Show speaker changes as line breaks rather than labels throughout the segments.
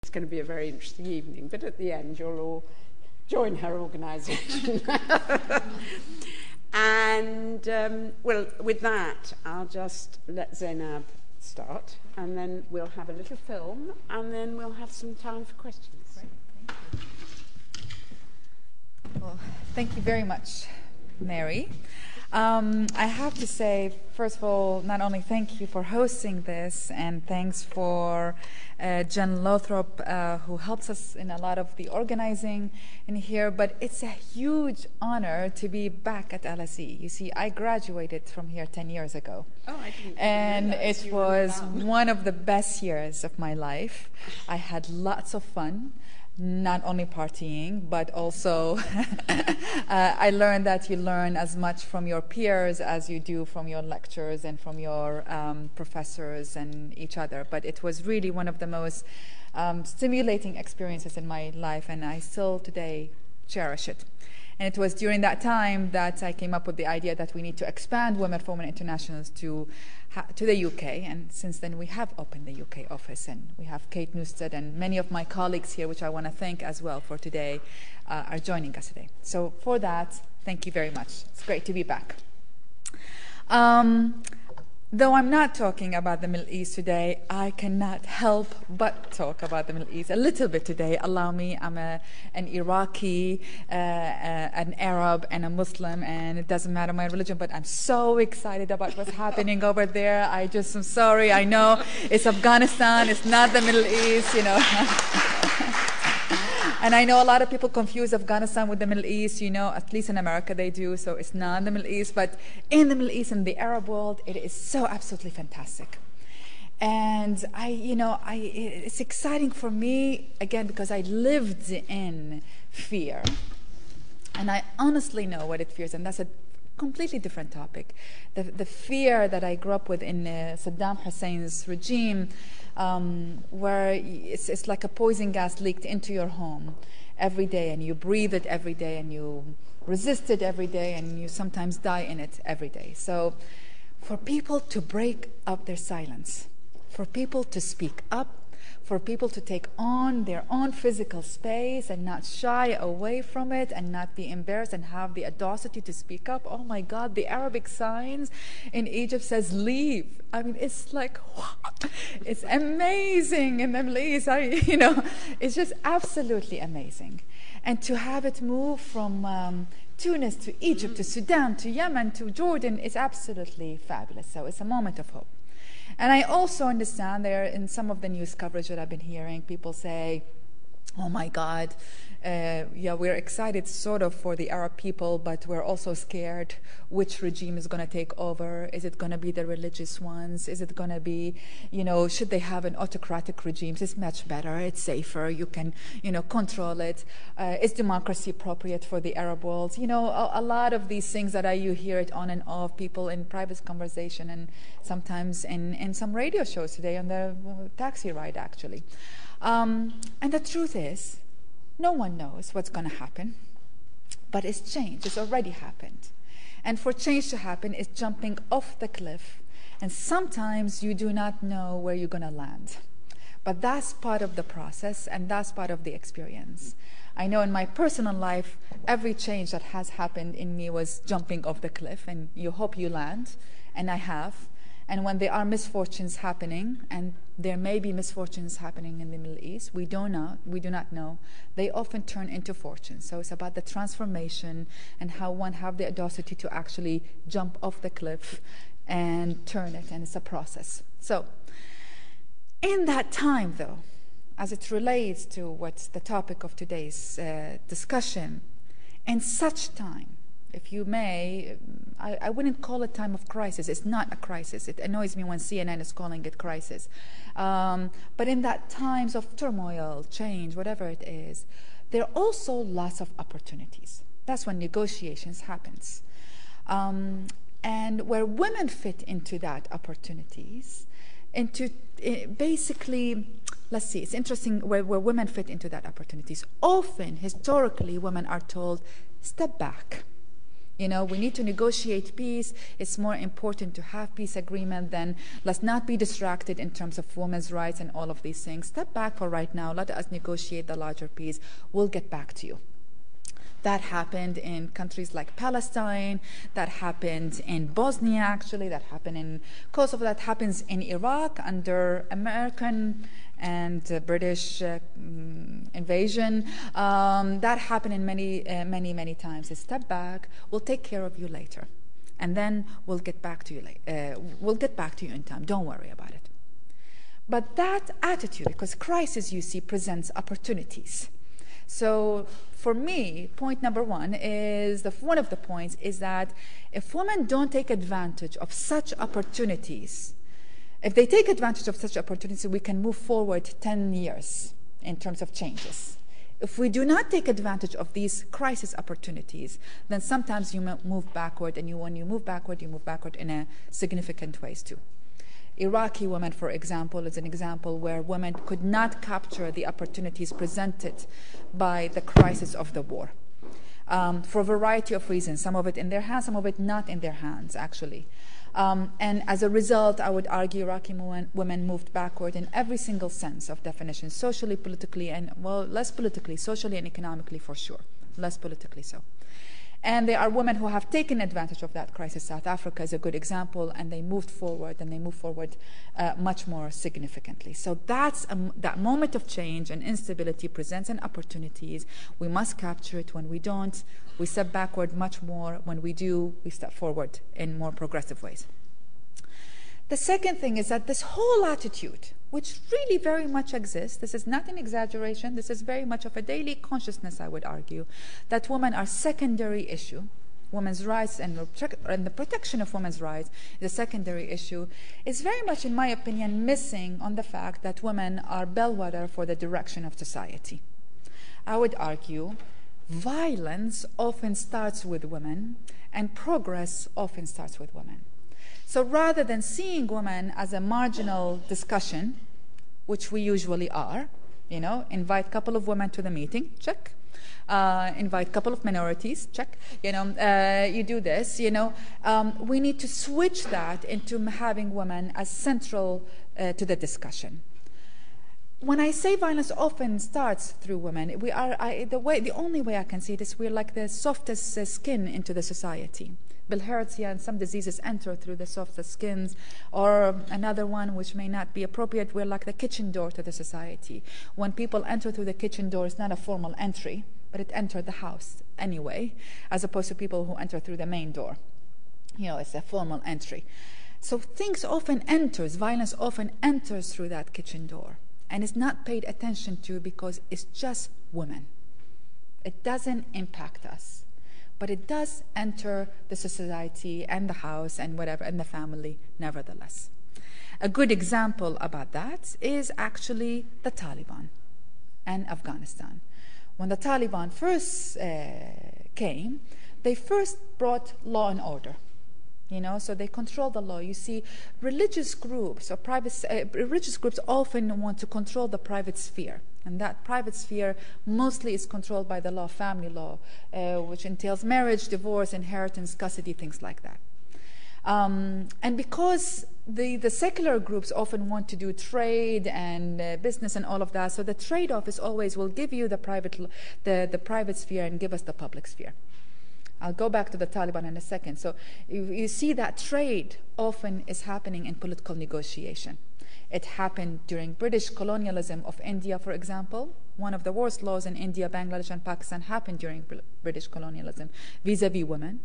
it's going to be a very interesting evening, but at the end you'll all join her organisation. And, well, with that, I'll just let Zainab start, and then we'll have a little film, and then we'll have some time for questions.
Great, thank you. Well, thank you very much, Mary. I have to say, first of all, not only thank you for hosting this, and thanks for Jen Lothrop, who helps us in a lot of the organizing in here, but it's a huge honor to be back at LSE. You see, I graduated from here 10 years ago.
Oh, I didn't
And
realize
it
you were
was
around.
one of the best years of my life. I had lots of fun. Not only partying, but also I learned that you learn as much from your peers as you do from your lectures and from your professors and each other. But it was really one of the most stimulating experiences in my life, and I still today cherish it. And it was during that time that I came up with the idea that we need to expand Women for Women Internationals to the UK. And since then, we have opened the UK office. And we have Kate Newstead and many of my colleagues here, which I want to thank as well for today, are joining us today. So for that, thank you very much. It's great to be back. Though I'm not talking about the Middle East today, I cannot help but talk about the Middle East a little bit today. Allow me, I'm an Iraqi, an Arab, and a Muslim, and it doesn't matter my religion, but I'm so excited about what's happening over there. I'm sorry, I know it's Afghanistan, it's not the Middle East, you know. And I know a lot of people confuse Afghanistan with the Middle East, you know, at least in America they do, so it's not the Middle East. But in the Middle East, in the Arab world, it is so absolutely fantastic. And it's exciting for me, again, because I lived in fear. And I honestly know what it fears, and that's a completely different topic. The fear that I grew up with in Saddam Hussein's regime, where it's like a poison gas leaked into your home every day, and you breathe it every day, and you resist it every day, and you sometimes die in it every day. So for people to break up their silence, for people to speak up, for people to take on their own physical space and not shy away from it and not be embarrassed and have the audacity to speak up. Oh my God, the Arabic signs in Egypt says leave. I mean, it's like, what? It's amazing in the Middle East. It's just absolutely amazing. And to have it move from Tunis to Egypt to Sudan to Yemen to Jordan is absolutely fabulous. So it's a moment of hope. And I also understand there in some of the news coverage that I've been hearing, people say, oh my God, we're excited sort of for the Arab people, but we're also scared which regime is going to take over. Is it going to be the religious ones? Is it going to be, should they have an autocratic regime? It's much better. It's safer. You can, control it. Is democracy appropriate for the Arab world? A lot of these things that you hear it on and off, people in private conversation and sometimes in some radio shows today on the taxi ride, actually. And the truth is, no one knows what's going to happen, but it's change. It's already happened. And for change to happen, it's jumping off the cliff. And sometimes you do not know where you're going to land. But that's part of the process, and that's part of the experience. I know in my personal life, every change that has happened in me was jumping off the cliff, and you hope you land, and I have. And when there are misfortunes happening, and there may be misfortunes happening in the Middle East, we do not know, they often turn into fortunes. So it's about the transformation and how one have the audacity to actually jump off the cliff and turn it, and it's a process. So in that time, though, as it relates to what's the topic of today's discussion, in such time, if you may, I wouldn't call it time of crisis. It's not a crisis. It annoys me when CNN is calling it crisis. But in that times of turmoil, change, whatever it is, there are also lots of opportunities. That's when negotiations happens. And where women fit into that opportunities, basically, let's see, it's interesting where women fit into that opportunities. Often, historically, women are told, step back. You know, we need to negotiate peace. It's more important to have peace agreement than let's not be distracted in terms of women's rights and all of these things. Step back for right now. Let us negotiate the larger peace. We'll get back to you. That happened in countries like Palestine. That happened in Bosnia, actually. That happened in Kosovo. That happens in Iraq under American and British invasion. That happened in many times. Step back. We'll take care of you later, and then we'll get back to you. We'll get back to you in time. Don't worry about it. But that attitude, because crisis, you see, presents opportunities. So for me, point number one is one of the points is that if women don't take advantage of such opportunities, if they take advantage of such opportunities, we can move forward 10 years in terms of changes. If we do not take advantage of these crisis opportunities, then sometimes you move backward, and when you move backward in a significant ways too. Iraqi women, for example, is an example where women could not capture the opportunities presented by the crisis of the war for a variety of reasons, some of it in their hands, some of it not in their hands, actually. And as a result, I would argue Iraqi women moved backward in every single sense of definition, socially, politically, and, well, less politically, socially and economically for sure, less politically so. And there are women who have taken advantage of that crisis. South Africa is a good example, and they moved forward, and they moved forward much more significantly. So that moment of change and instability presents an opportunities. We must capture it. When we don't, we step backward much more. When we do, we step forward in more progressive ways. The second thing is that this whole attitude, which really very much exists, this is not an exaggeration, this is very much of a daily consciousness, I would argue, that women are secondary issue. Women's rights and the protection of women's rights is a secondary issue, is very much, in my opinion, missing on the fact that women are bellwether for the direction of society. I would argue violence often starts with women, and progress often starts with women. So rather than seeing women as a marginal discussion, which we usually are, you know, invite a couple of women to the meeting, check. Invite a couple of minorities, check. You know, you do this, you know. We need to switch that into having women as central to the discussion. When I say violence often starts through women, the only way I can see this, we're like the softest skin into the society. Bilharzia and some diseases enter through the softest skins, or another one which may not be appropriate, we're like the kitchen door to the society. When people enter through the kitchen door, it's not a formal entry, but it entered the house anyway, as opposed to people who enter through the main door. You know, it's a formal entry. So violence often enters through that kitchen door, and it's not paid attention to because it's just women. It doesn't impact us. But it does enter the society and the house and whatever, and the family nevertheless. A good example about that is actually the Taliban and Afghanistan. When the Taliban first came, they first brought law and order. You know, so they control the law. You see, religious groups or religious groups often want to control the private sphere. And that private sphere mostly is controlled by the law, family law, which entails marriage, divorce, inheritance, custody, things like that. And because the secular groups often want to do trade and business and all of that, so the trade-off is always, we'll give you the private sphere and give us the public sphere. I'll go back to the Taliban in a second. So you see that trade often is happening in political negotiation. It happened during British colonialism of India, for example. One of the worst laws in India, Bangladesh, and Pakistan happened during British colonialism vis-a-vis women.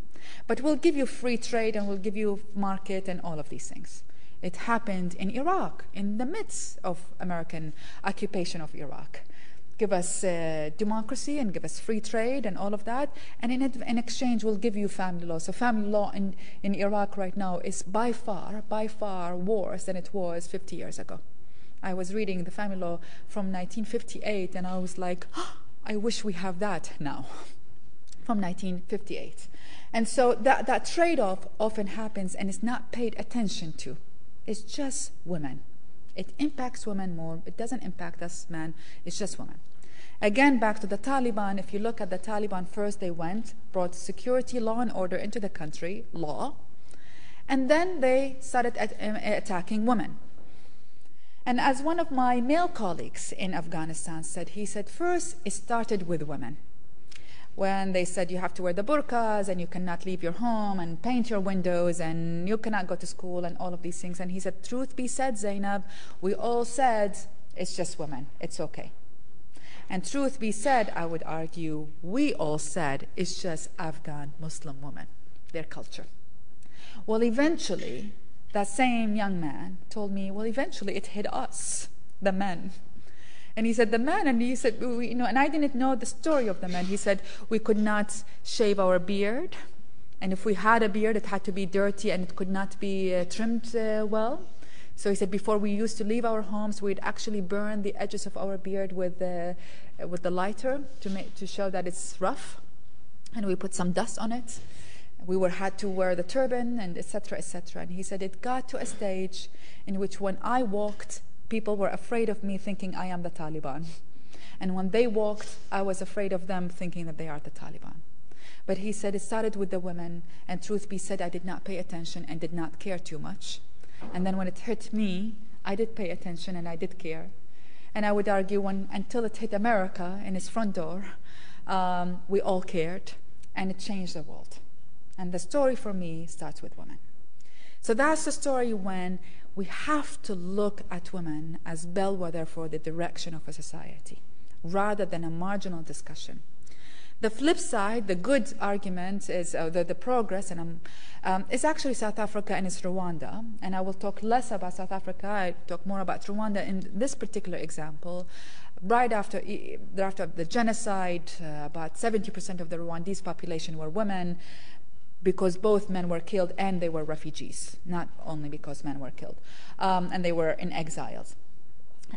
But we'll give you free trade and we'll give you market and all of these things. It happened in Iraq, in the midst of American occupation of Iraq. Give us democracy and give us free trade and all of that, and in exchange we'll give you family law. So family law in Iraq right now is by far worse than it was 50 years ago. I was reading the family law from 1958 and I was like, oh, I wish we have that now, from 1958. And so that trade-off often happens and is not paid attention to. It's just women. It impacts women more. It doesn't impact us men. It's just women. Again, back to the Taliban. If you look at the Taliban, first they brought security, law and order into the country, law, and then they started attacking women. And as one of my male colleagues in Afghanistan said, he said, first it started with women. When they said you have to wear the burqas and you cannot leave your home and paint your windows and you cannot go to school and all of these things. And he said, truth be said, Zainab, we all said it's just women, it's okay. And truth be said, I would argue, we all said it's just Afghan Muslim women, their culture. Well, eventually, that same young man told me, well, eventually it hit us, the men. And he said, the men, and he said, and I didn't know the story of the men. He said, we could not shave our beard. And if we had a beard, it had to be dirty and it could not be trimmed well. So he said, before we used to leave our homes, we'd actually burn the edges of our beard with the lighter to show that it's rough. And we put some dust on it. We had to wear the turban and etc., etc. And he said it got to a stage in which when I walked, people were afraid of me thinking I am the Taliban. And when they walked, I was afraid of them thinking that they are the Taliban. But he said it started with the women, and truth be said, I did not pay attention and did not care too much. And then when it hit me, I did pay attention and I did care. And I would argue until it hit America in its front door, we all cared, and it changed the world. And the story for me starts with women. So that's the story when we have to look at women as bellwether for the direction of a society, rather than a marginal discussion. The flip side, the good argument is the progress, and is actually South Africa and it's Rwanda. And I will talk less about South Africa. I talk more about Rwanda in this particular example. Right after the genocide, about 70% of the Rwandese population were women, because both men were killed and they were refugees, not only because men were killed, and they were in exiles.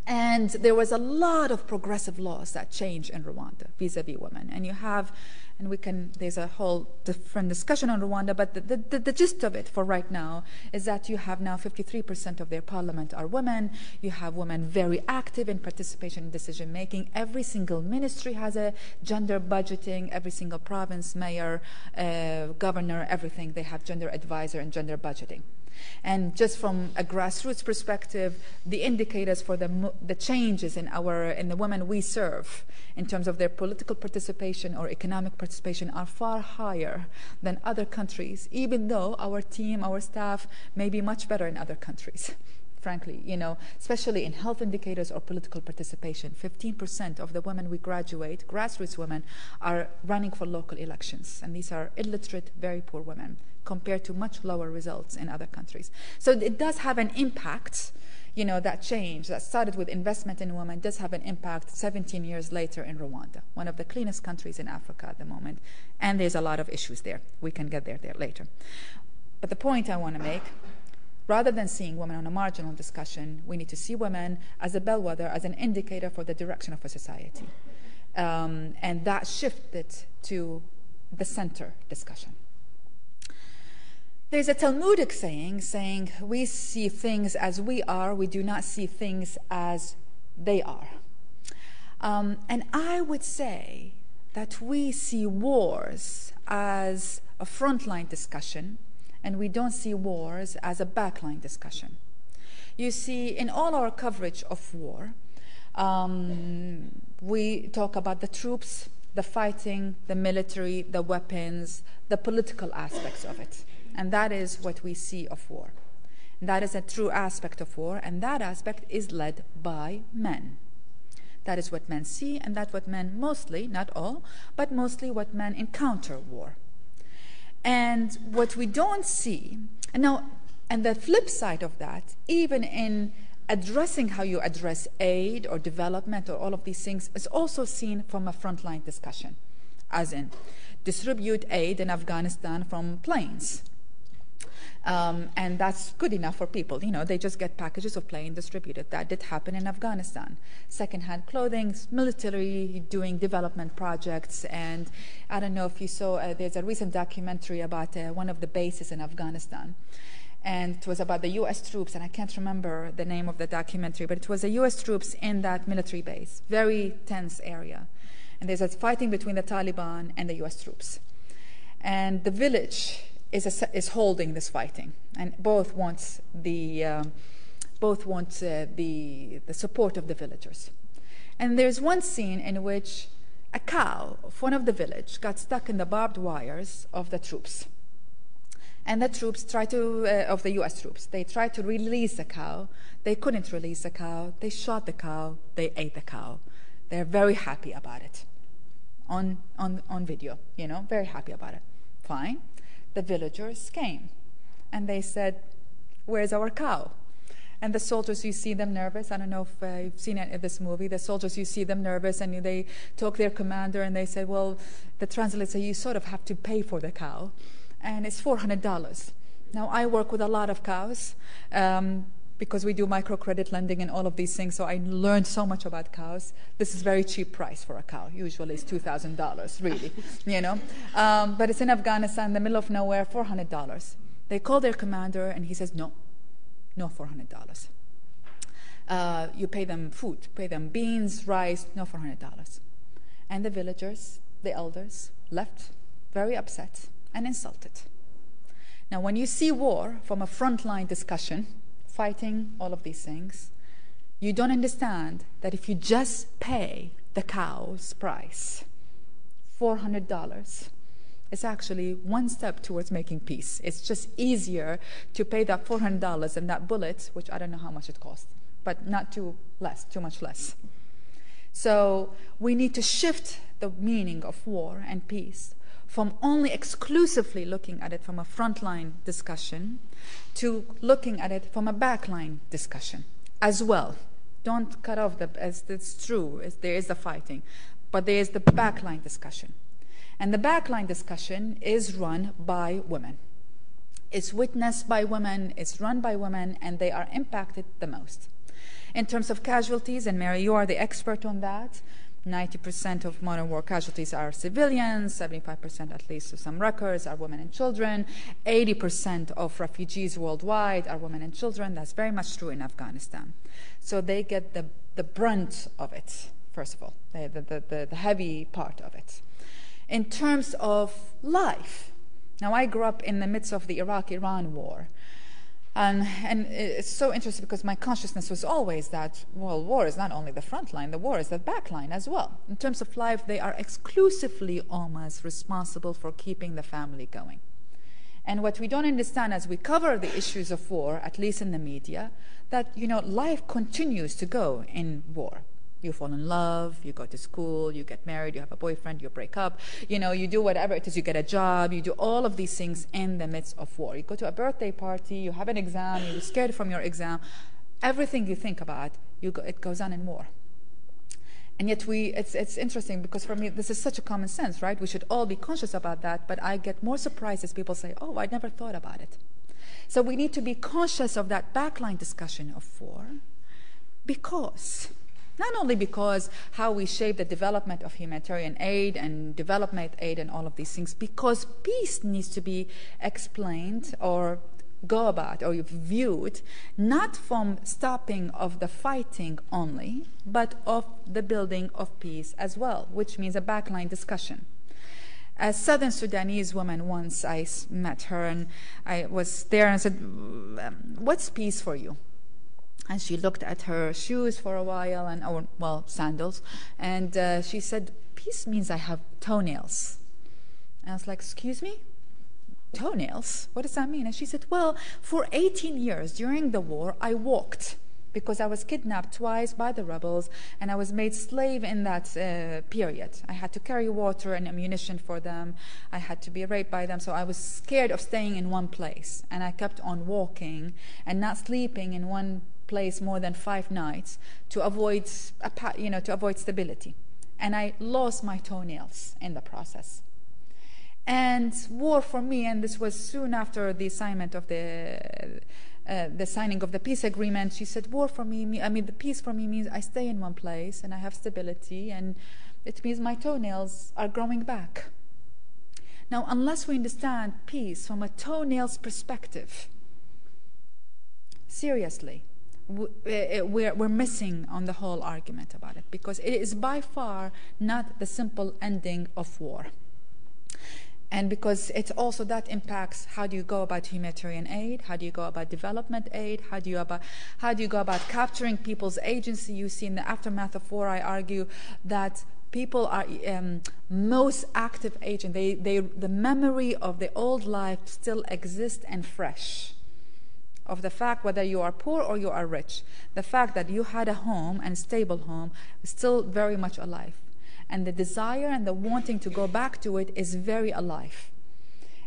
And there was a lot of progressive laws that changed in Rwanda vis-a-vis women. And there's a whole different discussion on Rwanda, but the gist of it for right now is that you have now 53% of their parliament are women. You have women very active in participation in decision making. Every single ministry has a gender budgeting. Every single province, mayor, governor, everything, they have gender advisor and gender budgeting. And just from a grassroots perspective, the indicators for the changes in the women we serve in terms of their political participation or economic participation are far higher than other countries, even though our team, our staff may be much better in other countries. Frankly, especially in health indicators or political participation, 15% of the women we graduate, grassroots women, are running for local elections. And these are illiterate, very poor women, compared to much lower results in other countries. So it does have an impact, that change that started with investment in women does have an impact 17 years later in Rwanda, one of the cleanest countries in Africa at the moment. And there's a lot of issues there. We can get there later. But the point I want to make, rather than seeing women on a marginal discussion, we need to see women as a bellwether, as an indicator for the direction of a society. And that shifted to the center discussion. There's a Talmudic saying, we see things as we are, we do not see things as they are. And I would say that we see wars as a frontline discussion, and we don't see wars as a backline discussion. You see, in all our coverage of war, we talk about the troops, the fighting, the military, the weapons, the political aspects of it. And that is what we see of war. And that is a true aspect of war, and that aspect is led by men. That is what men see, and that's what men mostly, not all, but mostly what men encounter war. And what we don't see, and the flip side of that, even in addressing how you address aid or development or all of these things, is also seen from a frontline discussion, as in distribute aid in Afghanistan from planes. And that's good enough for people. They just get packages of plane distributed. That did happen in Afghanistan. Second-hand clothing, military doing development projects. And I don't know if you saw, there's a recent documentary about one of the bases in Afghanistan. And it was about the U.S. troops, and I can't remember the name of the documentary, but it was the U.S. troops in that military base, very tense area. And there's a fighting between the Taliban and the U.S. troops. And the village is holding this fighting, and both want the support of the villagers. And there's one scene in which a cow of one of the village got stuck in the barbed wires of the troops. And the troops of the U.S. troops, they tried to release the cow. They couldn't release the cow. They shot the cow. They ate the cow. They're very happy about it. On video, very happy about it. Fine. The villagers came, and they said, "Where's our cow?" And the soldiers, you see them nervous. I don't know if you've seen it in this movie. The soldiers, you see them nervous, and they talk to their commander, and they said, well, the translator said, you sort of have to pay for the cow, and it's $400. Now, I work with a lot of cows because we do microcredit lending and all of these things, so I learned so much about cows. This is very cheap price for a cow. Usually it's $2,000, really, But it's in Afghanistan, in the middle of nowhere, $400. They call their commander, and he says, no $400. You pay them food, pay them beans, rice, no $400. And the villagers, the elders, left very upset and insulted. Now, when you see war from a frontline discussion, fighting, all of these things, you don't understand that if you just pay the cow's price, $400, it's actually one step towards making peace. It's just easier to pay that $400 than that bullet, which I don't know how much it costs, but not too much less. So we need to shift the meaning of war and peace from only exclusively looking at it from a frontline discussion to looking at it from a backline discussion as well. Don't cut off as it's true, there is the fighting, but there is the backline discussion. And the backline discussion is run by women. It's witnessed by women, it's run by women, and they are impacted the most. In terms of casualties, and Mary, you are the expert on that, 90% of modern war casualties are civilians, 75% at least of some records are women and children, 80% of refugees worldwide are women and children. That's very much true in Afghanistan. So they get the brunt of it, first of all, the heavy part of it. In terms of life, now I grew up in the midst of the Iraq-Iran war. And it's so interesting because my consciousness was always that, well, war is not only the front line, the war is the back line as well. In terms of life, they are exclusively almost responsible for keeping the family going. And what we don't understand as we cover the issues of war, at least in the media, that, life continues to go in war. You fall in love, you go to school, you get married, you have a boyfriend, you break up, you do whatever it is, you get a job, you do all of these things in the midst of war. You go to a birthday party, you have an exam, you're scared from your exam. Everything you think about, it goes on in war. And yet it's interesting because for me, this is such a common sense, right? We should all be conscious about that, but I get more surprised as people say, oh, I never thought about it. So we need to be conscious of that backline discussion of war because... not only because how we shape the development of humanitarian aid and development aid and all of these things, because peace needs to be explained or go about or viewed not from stopping of the fighting only, but of the building of peace as well, which means a backline discussion. A Southern Sudanese woman, once I met her and I was there and said, what's peace for you? And she looked at her shoes for a while, sandals, and she said, peace means I have toenails. And I was like, excuse me? Toenails? What does that mean? And she said, well, for 18 years during the war, I walked because I was kidnapped twice by the rebels, and I was made slave in that period. I had to carry water and ammunition for them. I had to be raped by them, so I was scared of staying in one place. And I kept on walking and not sleeping in one place more than 5 nights to avoid stability. And I lost my toenails in the process. And war for me, and this was soon after the assignment of the signing of the peace agreement, she said, the peace for me means I stay in one place and I have stability, and it means my toenails are growing back. Now, unless we understand peace from a toenails perspective, seriously, we're missing on the whole argument about it, because it is by far not the simple ending of war. And because it also that impacts how do you go about humanitarian aid, how do you go about development aid, how do you go about capturing people's agency. You see, in the aftermath of war, I argue that people are most active agent. The memory of the old life still exists and fresh. Of the fact whether you are poor or you are rich, the fact that you had a home and stable home is still very much alive. And the desire and the wanting to go back to it is very alive.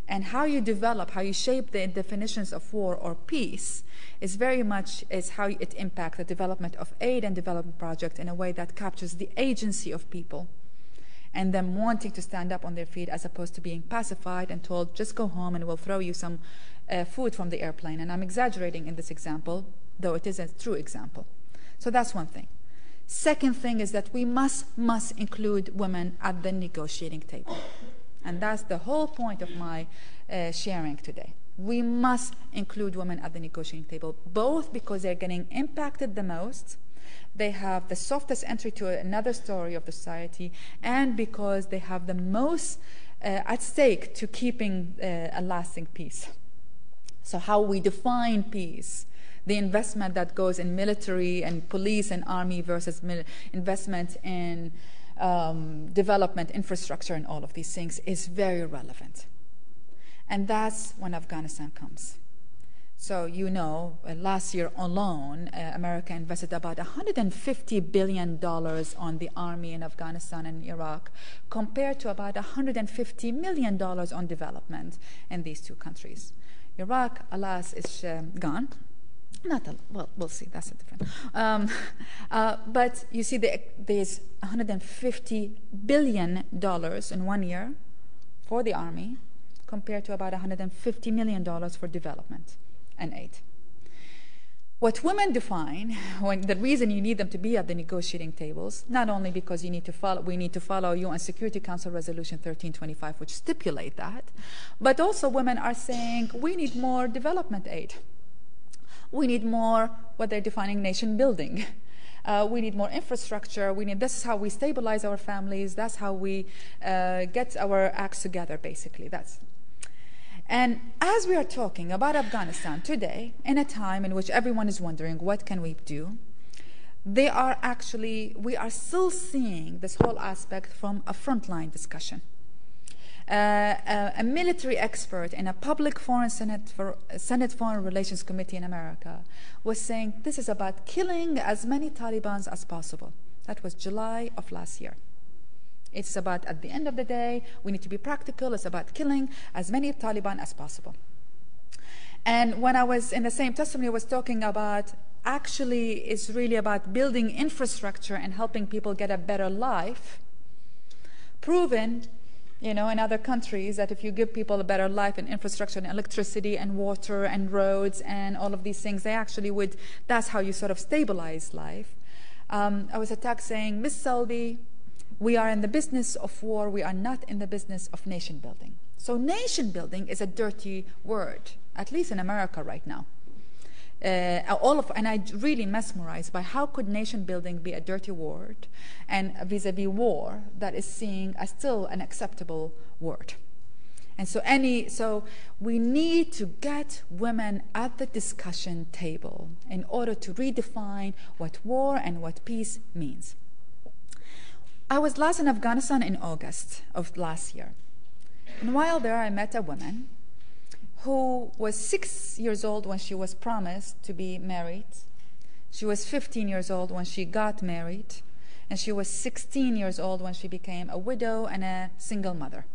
And how you develop, how you shape the definitions of war or peace is very much how it impacts the development of aid and development projects in a way that captures the agency of people and them wanting to stand up on their feet, as opposed to being pacified and told, just go home and we'll throw you some food from the airplane. And I'm exaggerating in this example, though it is a true example. So that's one thing. Second thing is that we must include women at the negotiating table. And that's the whole point of my sharing today. We must include women at the negotiating table, both because they're getting impacted the most, they have the softest entry to another story of the society, and because they have the most at stake to keeping a lasting peace. So how we define peace, the investment that goes in military and police and army versus investment in development, infrastructure, and all of these things is very relevant. And that's when Afghanistan comes. So last year alone, America invested about $150 billion on the army in Afghanistan and Iraq, compared to about $150 million on development in these two countries. Iraq, alas, is gone. We'll see. That's a different. But you see, there's $150 billion in 1 year for the army, compared to about $150 million for development and aid. What women define, the reason you need them to be at the negotiating tables, not only because we need to follow UN Security Council Resolution 1325, which stipulate that, but also women are saying we need more development aid. We need more what they're defining nation building. We need more infrastructure. This is how we stabilize our families. That's how we get our acts together, basically. And as we are talking about Afghanistan today, in a time in which everyone is wondering, what can we do? We are still seeing this whole aspect from a frontline discussion. A military expert in a public Senate Foreign Relations Committee in America was saying this is about killing as many Talibans as possible. That was July of last year. It's about, at the end of the day, we need to be practical. It's about killing as many Taliban as possible. And when I was in the same testimony, I was talking about actually it's really about building infrastructure and helping people get a better life. Proven, in other countries that if you give people a better life and infrastructure and electricity and water and roads and all of these things, they actually would, that's how you sort of stabilize life. I was attacked saying, Ms. Salbi, we are in the business of war, we are not in the business of nation building. So nation building is a dirty word, at least in America right now. And I really mesmerized by how could nation building be a dirty word, and vis-a-vis war that is seen as still an acceptable word. And so we need to get women at the discussion table in order to redefine what war and what peace means. I was last in Afghanistan in August of last year. And while there, I met a woman who was 6 years old when she was promised to be married. She was 15 years old when she got married. And she was 16 years old when she became a widow and a single mother.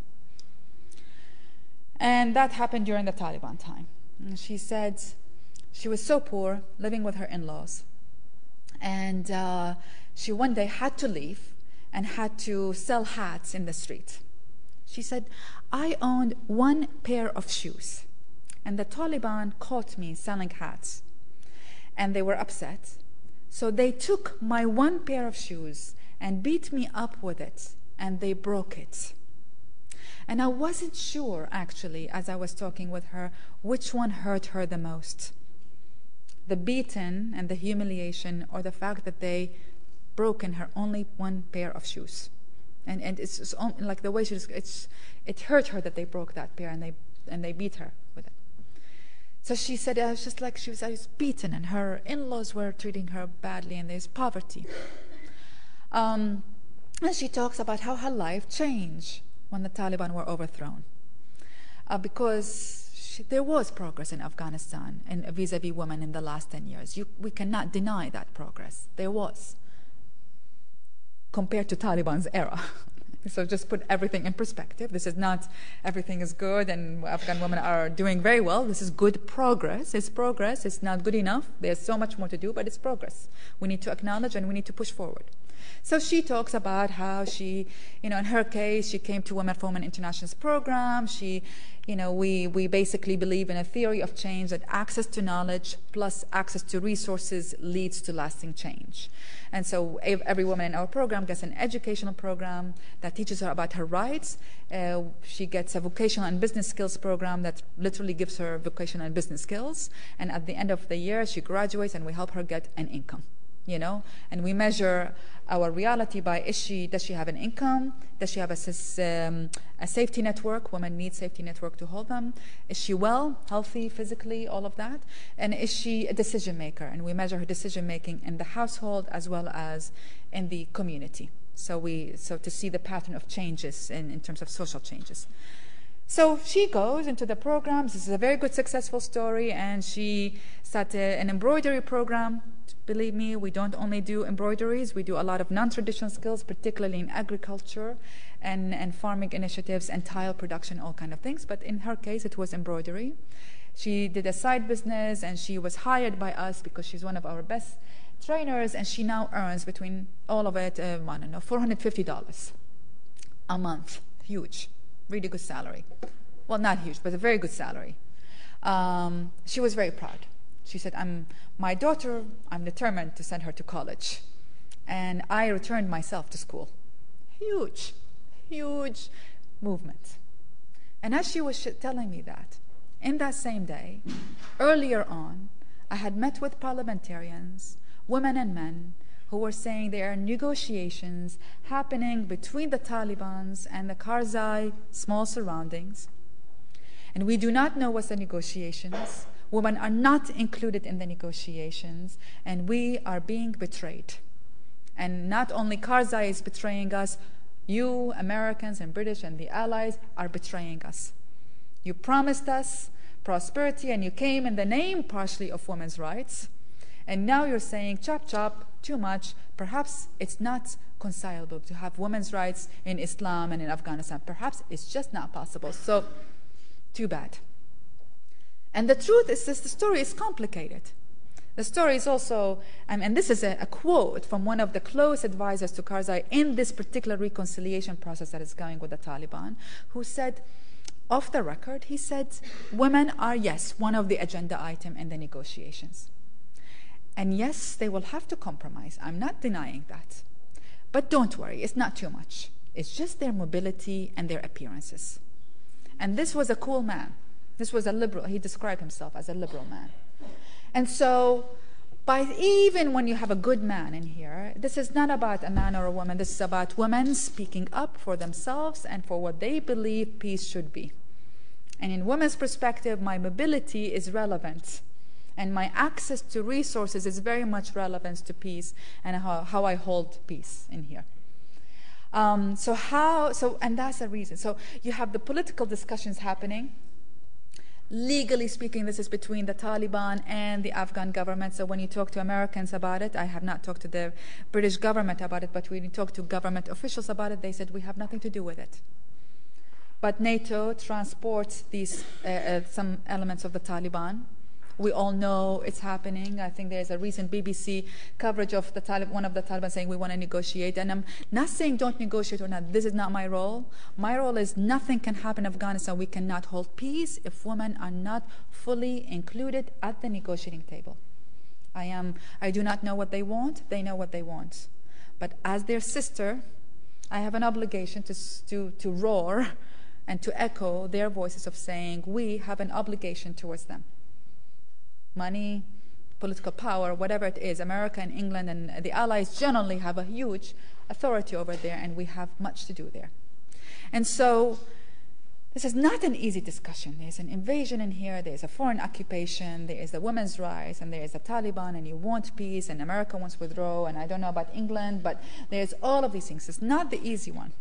And that happened during the Taliban time. And she said she was so poor, living with her in-laws. And she one day had to leave and had to sell hats in the street. She said, I owned one pair of shoes, and the Taliban caught me selling hats, and they were upset. So they took my one pair of shoes and beat me up with it, and they broke it. And I wasn't sure, actually, as I was talking with her, which one hurt her the most. the beaten and the humiliation, or the fact that they broken her only one pair of shoes. And it's like the way it hurt her that they broke that pair, and they beat her with it. So she said, I was beaten, and her in-laws were treating her badly, and there's poverty. And she talks about how her life changed when the Taliban were overthrown. Because there was progress in Afghanistan and vis-a-vis women in the last 10 years. We cannot deny that progress. There was, compared to Taliban's era. So just put everything in perspective. This is not everything is good and Afghan women are doing very well. This is good progress. It's progress. It's not good enough. There's so much more to do, but it's progress. We need to acknowledge and we need to push forward. So she talks about how she, in her case, she came to Women for Women International's program. We basically believe in a theory of change that access to knowledge plus access to resources leads to lasting change. And so every woman in our program gets an educational program that teaches her about her rights. She gets a vocational and business skills program that literally gives her vocational and business skills. And at the end of the year, she graduates and we help her get an income. And we measure our reality by does she have an income? Does she have a safety network? Women need safety network to hold them. Is she well, healthy, physically, all of that? And is she a decision maker? And we measure her decision making in the household as well as in the community. So to see the pattern of changes in terms of social changes. So she goes into the programs. This is a very good, successful story, and she started an embroidery program. Believe me, we don't only do embroideries, we do a lot of non-traditional skills, particularly in agriculture and farming initiatives and tile production, all kind of things. But in her case, it was embroidery. She did a side business, and she was hired by us because she's one of our best trainers, and she now earns between all of it, $450 a month. Huge. Really good salary. Well, not huge, but a very good salary. She was very proud. She said, my daughter, I'm determined to send her to college. And I returned myself to school. Huge, huge movement. And as she was telling me that, in that same day, earlier on, I had met with parliamentarians, women and men, who were saying there are negotiations happening between the Taliban and the Karzai small surroundings. And we do not know what's the negotiations. Women are not included in the negotiations, and we are being betrayed. And not only Karzai is betraying us, you, Americans and British and the Allies, are betraying us. You promised us prosperity, and you came in the name partially of women's rights, and now you're saying, chop, chop, too much. Perhaps it's not conciliable to have women's rights in Islam and in Afghanistan. Perhaps it's just not possible. So, too bad. And the truth is this, the story is complicated. The story is also, and this is a quote from one of the close advisors to Karzai in this particular reconciliation process that is going with the Taliban, who said, off the record, he said, women are, yes, one of the agenda item in the negotiations. And yes, they will have to compromise. I'm not denying that. But don't worry, it's not too much. It's just their mobility and their appearances. And this was a cool man. This was a liberal. He described himself as a liberal man. And so, even when you have a good man in here, this is not about a man or a woman. This is about women speaking up for themselves and for what they believe peace should be. And in women's perspective, my mobility is relevant. And my access to resources is very much relevant to peace and how I hold peace in here. And that's the reason. So you have the political discussions happening. Legally speaking, this is between the Taliban and the Afghan government. So when you talk to Americans about it, I have not talked to the British government about it, but when you talk to government officials about it, they said, we have nothing to do with it. But NATO transports these some elements of the Taliban. We all know it's happening. I think there's a recent BBC coverage of one of the Taliban saying we want to negotiate. And I'm not saying don't negotiate or not. This is not my role. My role is nothing can happen in Afghanistan. We cannot hold peace if women are not fully included at the negotiating table. I do not know what they want. They know what they want. But as their sister, I have an obligation to roar and to echo their voices of saying we have an obligation towards them. Money, political power, whatever it is. America and England and the Allies generally have a huge authority over there, and we have much to do there. And so this is not an easy discussion. There's an invasion in here, there's a foreign occupation, there is the women's rights, and there is the Taliban, and you want peace, and America wants withdrawal, and I don't know about England, but there's all of these things. It's not the easy one.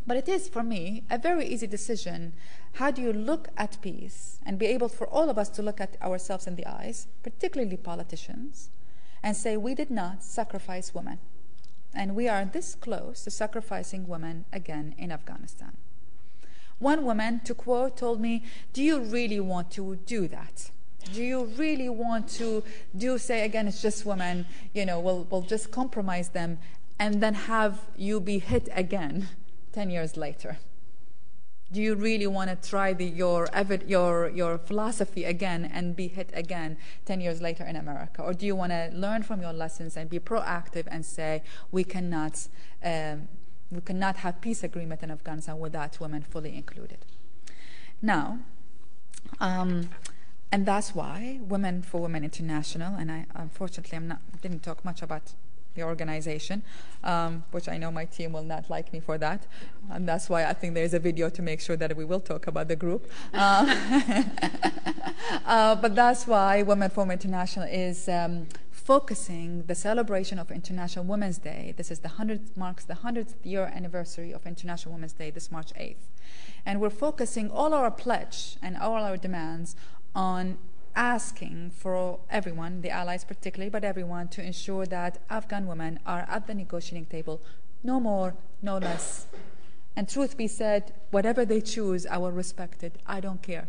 But it is, for me, a very easy decision. How do you look at peace and be able for all of us to look at ourselves in the eyes, particularly politicians, and say we did not sacrifice women. And we are this close to sacrificing women again in Afghanistan. One woman, to quote, told me, do you really want to do that? Do you really want to say again, it's just women, we'll just compromise them and then have you be hit again 10 years later? Do you really want to try your philosophy again and be hit again 10 years later in America? Or do you want to learn from your lessons and be proactive and say we cannot have peace agreement in Afghanistan without women fully included? Now, and that's why Women for Women International, and I unfortunately didn't talk much about the organization, which I know my team will not like me for that, and that's why I think there's a video to make sure that we will talk about the group. But that's why Women for Women International is focusing the celebration of International Women's Day. This is marks the 100th year anniversary of International Women's Day, this March 8th. And we're focusing all our pledge and all our demands on asking for everyone, the allies particularly, but everyone, to ensure that Afghan women are at the negotiating table, no more, no less. And truth be said, whatever they choose, I will respect it. I don't care.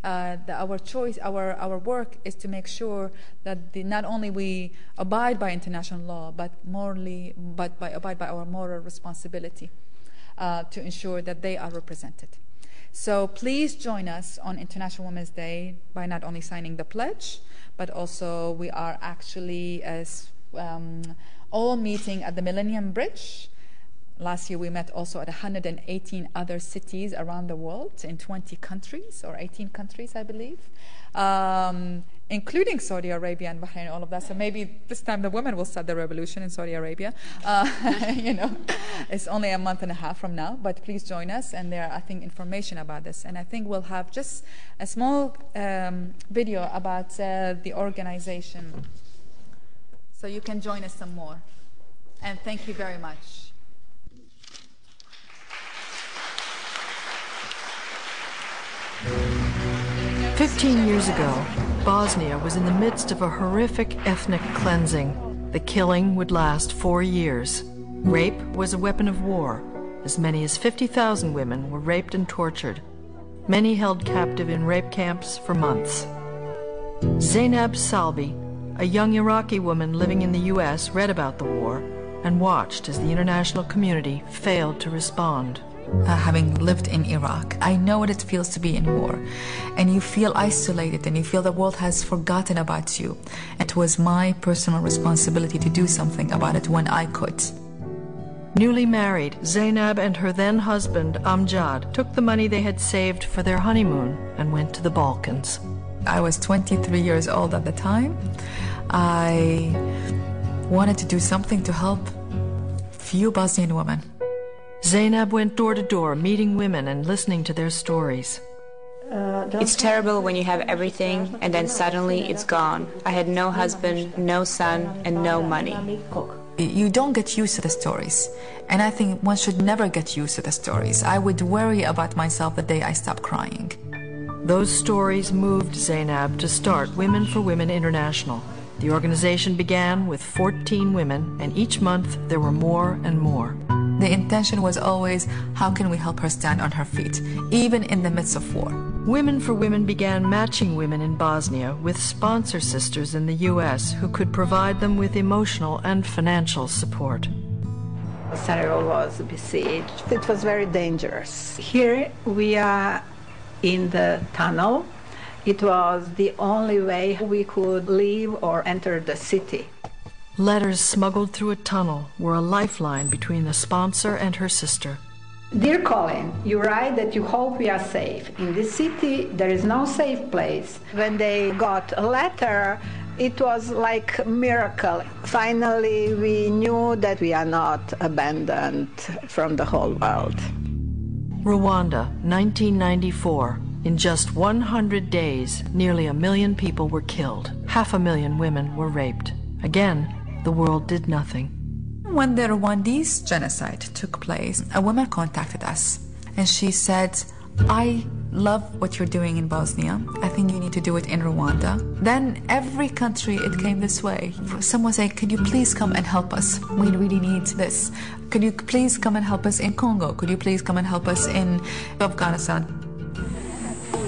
Our choice, our work is to make sure that not only we abide by international law, but abide by our moral responsibility to ensure that they are represented. So please join us on International Women's Day by not only signing the pledge, but also we are actually all meeting at the Millennium Bridge. Last year we met also at 118 other cities around the world in 20 countries, or 18 countries, I believe, including Saudi Arabia and Bahrain, all of that. So maybe this time the women will start the revolution in Saudi Arabia. It's only a month and a half from now, but please join us. And there are, I think, information about this. And I think we'll have just a small video about the organization. So you can join us some more. And thank you very much.
15 years ago, Bosnia was in the midst of a horrific ethnic cleansing. The killing would last 4 years. Rape was a weapon of war. As many as 50,000 women were raped and tortured, many held captive in rape camps for months. Zainab Salbi, a young Iraqi woman living in the U.S., read about the war and watched as the international community failed to respond.
Having lived in Iraq, I know what it feels to be in war, and you feel isolated and you feel the world has forgotten about you. It was my personal responsibility to do something about it when I could.
Newly married, Zainab and her then husband Amjad took the money they had saved for their honeymoon and went to the Balkans.
I was 23 years old at the time. I wanted to do something to help few Bosnian women.
Zainab went door to door, meeting women and listening to their stories.
It's terrible when you have everything and then suddenly it's gone. I had no husband, no son, and no money.
You don't get used to the stories, and I think one should never get used to the stories. I would worry about myself the day I stopped crying.
Those stories moved Zainab to start Women for Women International. The organization began with 14 women, and each month there were more and more.
The intention was always, how can we help her stand on her feet, even in the midst of war?
Women for Women began matching women in Bosnia with sponsor sisters in the U.S. who could provide them with emotional and financial support.
Sarajevo was besieged. It was very dangerous. Here we are in the tunnel. It was the only way we could leave or enter the city.
Letters smuggled through a tunnel were a lifeline between the sponsor and her sister.
Dear Colin, you write that you hope we are safe. In this city, there is no safe place. When they got a letter, It was like a miracle. Finally, we knew that we are not abandoned from the whole world.
Rwanda, 1994. In just 100 days, nearly 1 million people were killed. 500,000 women were raped. Again, the world did nothing.
When the Rwandese genocide took place, a woman contacted us and she said, I love what you're doing in Bosnia. I think you need to do it in Rwanda. Then every country, it came this way. Someone saying, could you please come and help us? We really need this. Could you please come and help us in Congo? Could you please come and help us in Afghanistan?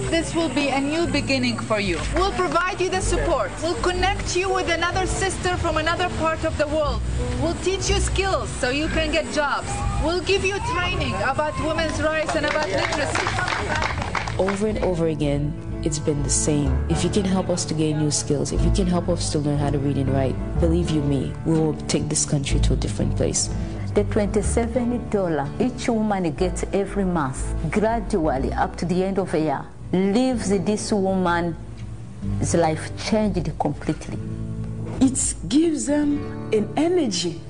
This will be a new beginning for you. We'll provide you the support. We'll connect you with another sister from another part of the world. We'll teach you skills so you can get jobs. We'll give you training about women's rights and about literacy.
Over and over again, it's been the same. If you can help us to gain new skills, if you can help us to learn how to read and write, believe you me, we will take this country to a different place.
The $27 each woman gets every month, gradually up to the end of a year, leaves this woman's life changed completely.
It gives them an energy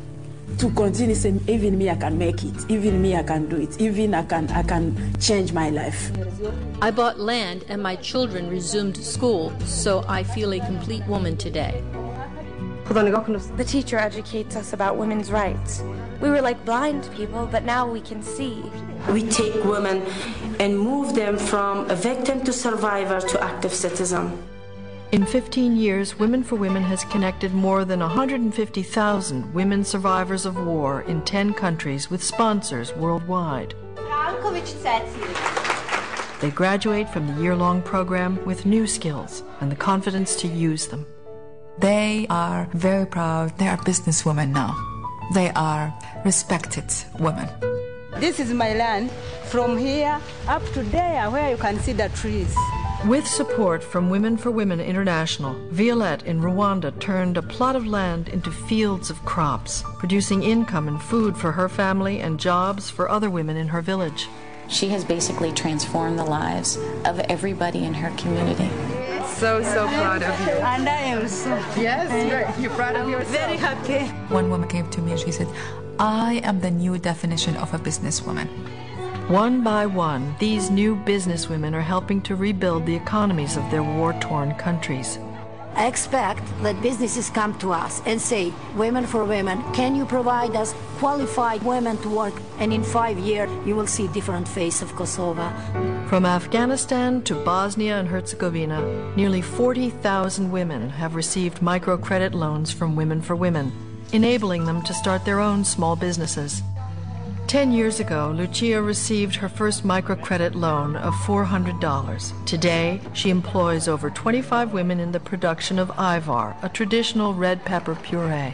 to continue saying, even me, I can make it. Even me, I can do it. Even I can change my life.
I bought land and my children resumed school, so I feel a complete woman today.
The teacher educates us about women's rights. We were like blind people, but now we can see.
We take women and move them from a victim to survivor to active citizen.
In 15 years, Women for Women has connected more than 150,000 women survivors of war in 10 countries with sponsors worldwide. They graduate from the year-long program with new skills and the confidence to use them.
They are very proud. They are businesswomen now. They are respected women.
This is my land. From here up to there where you can see the trees.
With support from Women for Women International, Violette in Rwanda turned a plot of land into fields of crops, producing income and food for her family and jobs for other women in her village.
She has basically transformed the lives of everybody in her community.
So proud of you.
And I am so.
Yes, you're proud of yourself.
Very happy.
One woman came to me and she said, I am the new definition of a businesswoman.
One by one, these new businesswomen are helping to rebuild the economies of their war-torn countries.
I expect that businesses come to us and say, Women for Women, can you provide us qualified women to work? And in 5 years, you will see different face of Kosovo.
From Afghanistan to Bosnia and Herzegovina, nearly 40,000 women have received microcredit loans from Women for Women, enabling them to start their own small businesses. 10 years ago, Lucia received her first microcredit loan of $400. Today, she employs over 25 women in the production of ivar, a traditional red pepper puree.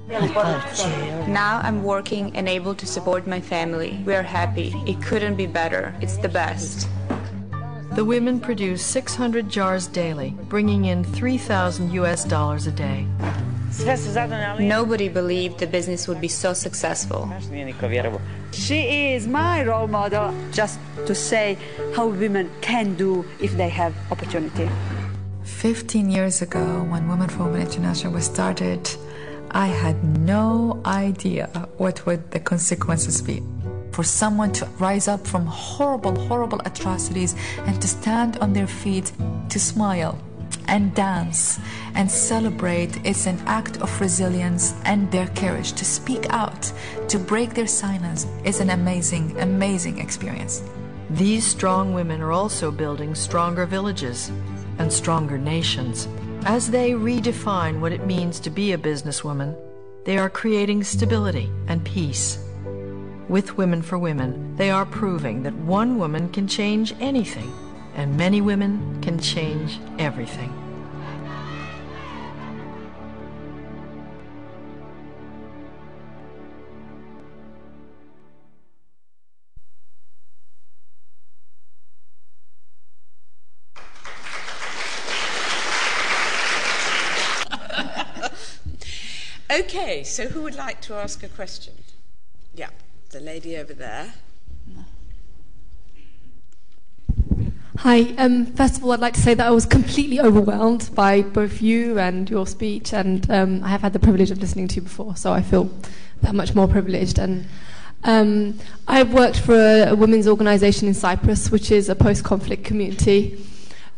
Now I'm working and able to support my family. We are happy. It couldn't be better. It's the best.
The women produce 600 jars daily, bringing in $3,000 a day.
Nobody believed the business would be so successful.
She is my role model, just to say how women can do if they have opportunity.
15 years ago, when Women for Women International was started, I had no idea what would the consequences be. For someone to rise up from horrible atrocities and to stand on their feet, to smile and dance and celebrate, it's an act of resilience and their courage to speak out, to break their silence. It's an amazing experience.
These strong women are also building stronger villages and stronger nations. As they redefine what it means to be a businesswoman, they are creating stability and peace. With Women for Women, they are proving that one woman can change anything, and many women can change everything.
Okay, so who would like to ask a question? Yeah, the lady over there.
Hi. First of all, I'd like to say that I was completely overwhelmed by both you and your speech, and I have had the privilege of listening to you before, so I feel that much more privileged. And I've worked for a women's organisation in Cyprus, which is a post-conflict community,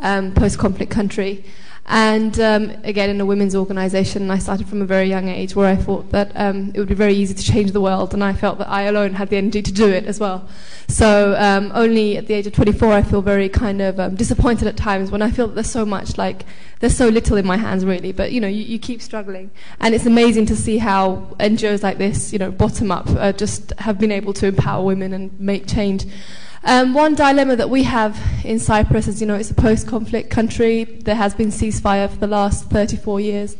post-conflict country. And again, in a women's organisation, I started from a very young age where I thought that it would be very easy to change the world, and I felt that I alone had the energy to do it as well. So only at the age of 24, I feel very kind of disappointed at times when I feel that there's so much, like, there's so little in my hands really, but you know, you keep struggling. And it's amazing to see how NGOs like this, you know, bottom up, just have been able to empower women and make change. One dilemma that we have in Cyprus is, you know, it's a post-conflict country. There has been ceasefire for the last 34 years.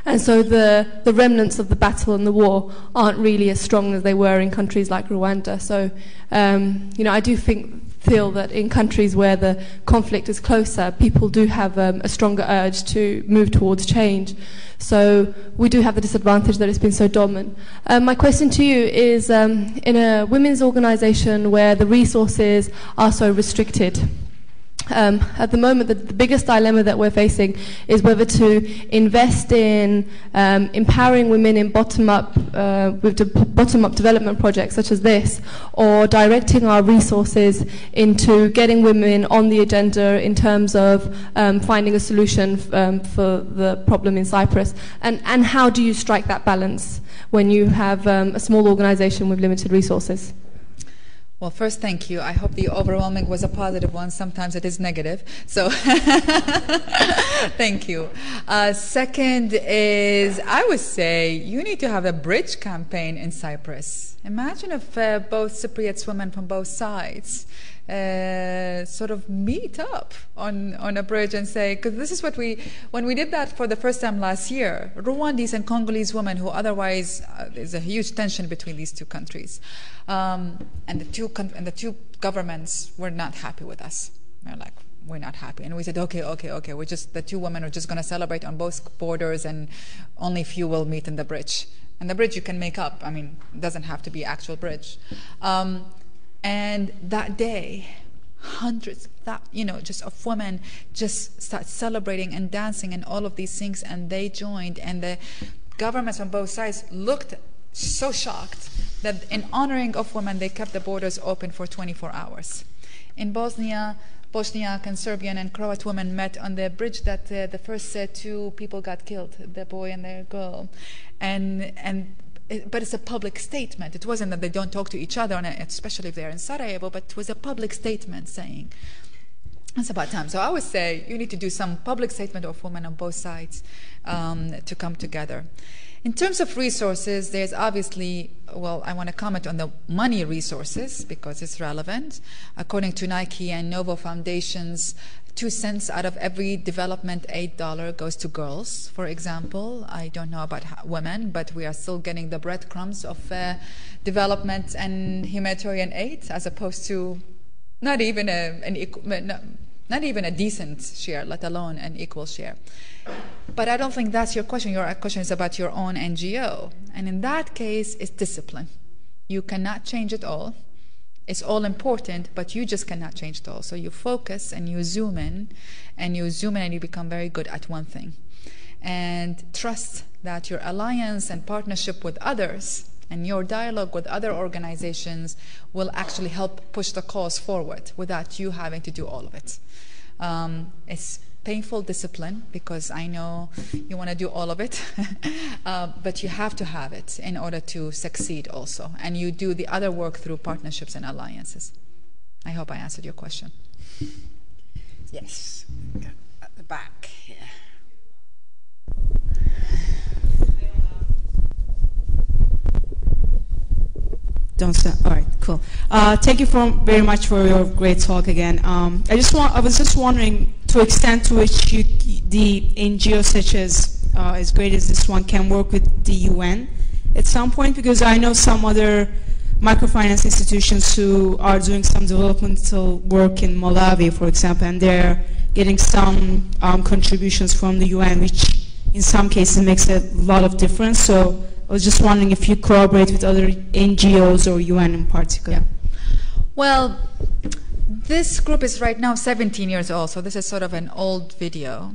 And so the remnants of the battle and the war aren't really as strong as they were in countries like Rwanda. So, you know, I do feel that in countries where the conflict is closer, people do have a stronger urge to move towards change. So we do have the disadvantage that it's been so dominant. My question to you is, in a women's organisation where the resources are so restricted, at the moment, the biggest dilemma that we're facing is whether to invest in empowering women in bottom-up development projects such as this, or directing our resources into getting women on the agenda in terms of finding a solution for the problem in Cyprus. And how do you strike that balance when you have a small organisation with limited resources?
Well, first, thank you. I hope the overwhelming was a positive one. Sometimes it is negative. So, thank you. Second is, I would say, you need to have a bridge campaign in Cyprus. Imagine if both Cypriots women from both sides sort of meet up on a bridge and say, because this is what when we did that for the first time last year, Rwandese and Congolese women who otherwise, there's a huge tension between these two countries. And the two governments were not happy with us. They're like, we're not happy. And we said, okay. The two women are just going to celebrate on both borders, and only few will meet in the bridge. And the bridge you can make up. I mean, it doesn't have to be actual bridge. And that day, hundreds, just of women just start celebrating and dancing and all of these things, and they joined. And the governments on both sides looked so shocked that in honoring of women, they kept the borders open for 24 hours. In Bosnia, Bosniak and Serbian and Croat women met on the bridge that the first two people got killed, the boy and the girl. But it's a public statement. It wasn't that they don't talk to each other, especially if they're in Sarajevo, but it was a public statement saying, it's about time. So I would say you need to do some public statement of women on both sides to come together. In terms of resources, there's obviously, well, I want to comment on the money resources because it's relevant. According to Nike and Novo Foundations, 2 cents out of every development aid dollar goes to girls, for example. I don't know about women, but we are still getting the breadcrumbs of development and humanitarian aid, as opposed to not even a decent share, let alone an equal share. But I don't think that's your question. Your question is about your own NGO. And in that case, it's discipline. You cannot change it all. It's all important, but you just cannot change it all. So you focus and you zoom in, and you become very good at one thing. And trust that your alliance and partnership with others and your dialogue with other organizations will actually help push the cause forward without you having to do all of it. It's painful discipline, because I know you want to do all of it, but you have to have it in order to succeed also. And you do the other work through partnerships and alliances. I hope I answered your question.
Yes, at the back here.
Don't stop. All right, cool. Thank you very much for your great talk again. I was just wondering, to the extent to which the NGOs such as great as this one can work with the UN at some point, because I know some other microfinance institutions who are doing some developmental work in Malawi, for example, and they're getting some contributions from the UN, which in some cases makes a lot of difference. So I was just wondering if you cooperate with other NGOs or UN in particular.
Yeah. Well, This group is right now 17 years old, so this is sort of an old video.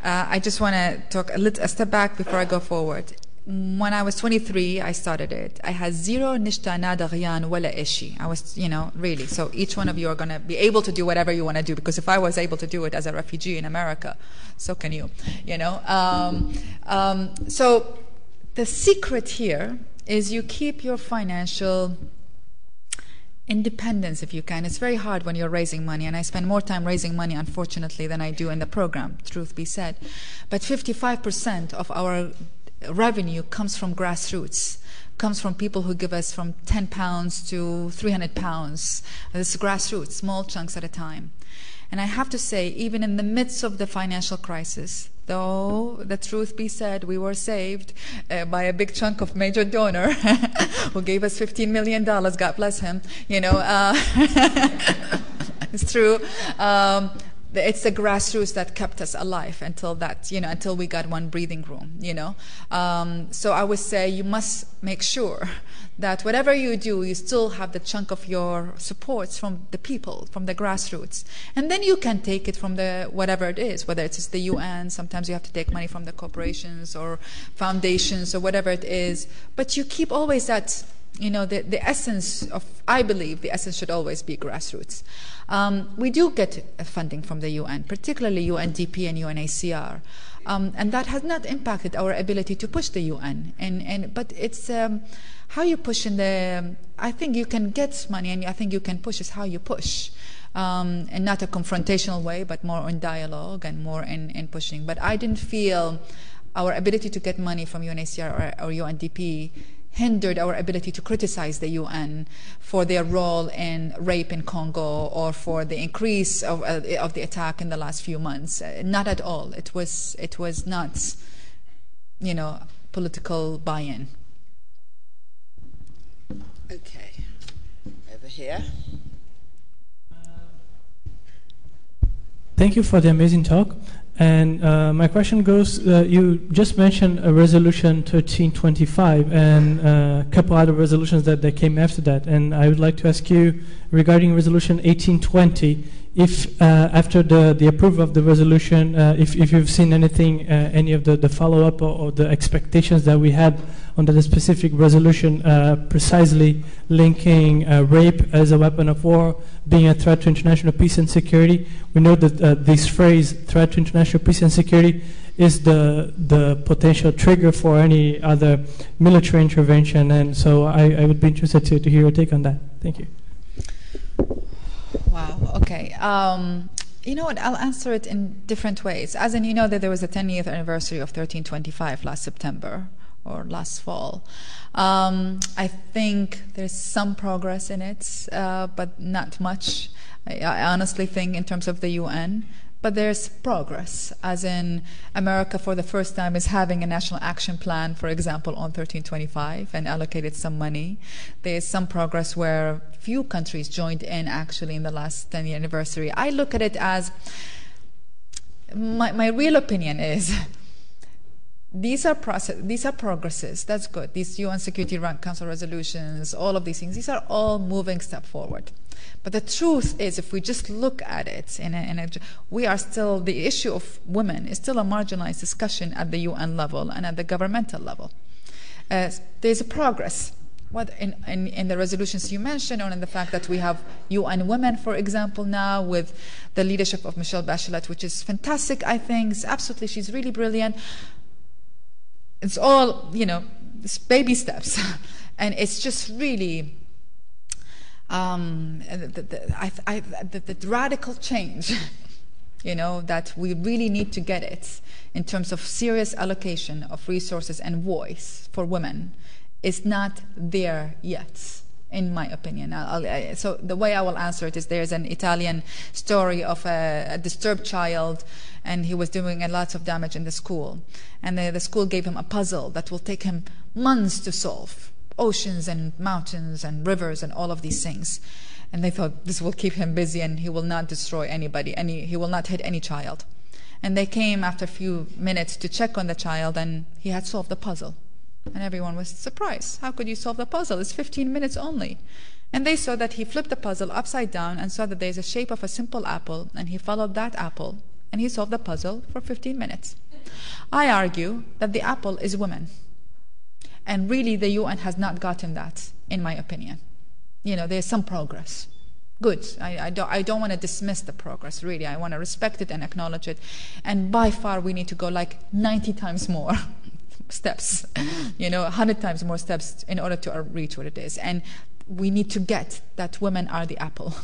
I just want to talk a step back before I go forward. When I was 23, I started it. I had zero nishta nada ghiyan wala ishi. I was, really. So each one of you are going to be able to do whatever you want to do, because if I was able to do it as a refugee in America, so can you, So the secret here is you keep your financial independence if you can. It's very hard when you're raising money, and I spend more time raising money, unfortunately, than I do in the program, truth be said. But 55% of our revenue comes from grassroots, comes from people who give us from £10 to £300. This is grassroots, small chunks at a time. And I have to say, even in the midst of the financial crisis, though the truth be said, we were saved by a big chunk of major donor who gave us $15 million, God bless him, it's true. It's the grassroots that kept us alive until that, until we got one breathing room, So I would say you must make sure that whatever you do, you still have the chunk of your supports from the people, from the grassroots. And then you can take it from the whatever it is, whether it's the UN, sometimes you have to take money from the corporations or foundations or whatever it is. But you keep always that, the essence of, I believe the essence should always be grassroots. We do get funding from the UN, particularly UNDP and UNHCR. And that has not impacted our ability to push the UN. But it's how you push in the, I think you can get money, and I think you can push is how you push. And not a confrontational way, but more in dialogue and more in pushing. But I didn't feel our ability to get money from UNHCR or UNDP hindered our ability to criticize the UN for their role in rape in Congo or for the increase of the attack in the last few months. Not at all. It was not, political buy-in.
Okay, over here.
Thank you for the amazing talk. And my question goes, you just mentioned a resolution 1325 and a couple other resolutions that came after that. And I would like to ask you regarding resolution 1820, if after the approval of the resolution, if you've seen anything, any of the follow-up or the expectations that we had under the specific resolution, precisely linking rape as a weapon of war, being a threat to international peace and security. We know that this phrase, threat to international peace and security, is the potential trigger for any other military intervention. And so I would be interested to hear your take on that. Thank you.
Wow, okay. You know what, I'll answer it in different ways. As in, that there was a 10th anniversary of 1325 last September, or last fall. I think there's some progress in it, but not much. I honestly think in terms of the UN, but there's progress, as in America for the first time is having a national action plan, for example, on 1325 and allocated some money. There's some progress where few countries joined in actually in the last 10th anniversary. I look at it as, my real opinion is, these are progresses. That's good. These UN Security Council resolutions, all of these things, these are all moving step forward. But the truth is, if we just look at it, we are still, the issue of women is still a marginalized discussion at the UN level and at the governmental level. There's a progress. What in the resolutions you mentioned, or in the fact that we have UN Women, for example, now with the leadership of Michelle Bachelet, which is fantastic, I think. It's absolutely, she's really brilliant. It's all, it's baby steps. And it's just really the radical change, that we really need to get it in terms of serious allocation of resources and voice for women is not there yet, in my opinion. So the way I will answer it is, there's an Italian story of a disturbed child, and he was doing a lot of damage in the school. And the school gave him a puzzle that will take him months to solve. Oceans and mountains and rivers and all of these things. And they thought this will keep him busy and he will not destroy anybody, he will not hit any child. And they came after a few minutes to check on the child, and he had solved the puzzle. And everyone was surprised. How could you solve the puzzle? It's 15 minutes only. And they saw that he flipped the puzzle upside down and saw that there's a shape of a simple apple, and he followed that apple, and he solved the puzzle for 15 minutes. I argue that the apple is women. And really, the UN has not gotten that, in my opinion. You know, there's some progress. Good. I don't want to dismiss the progress, really. I want to respect it and acknowledge it. And by far, we need to go like 90 times more steps, 100 times more steps in order to reach what it is. And we need to get that women are the apple.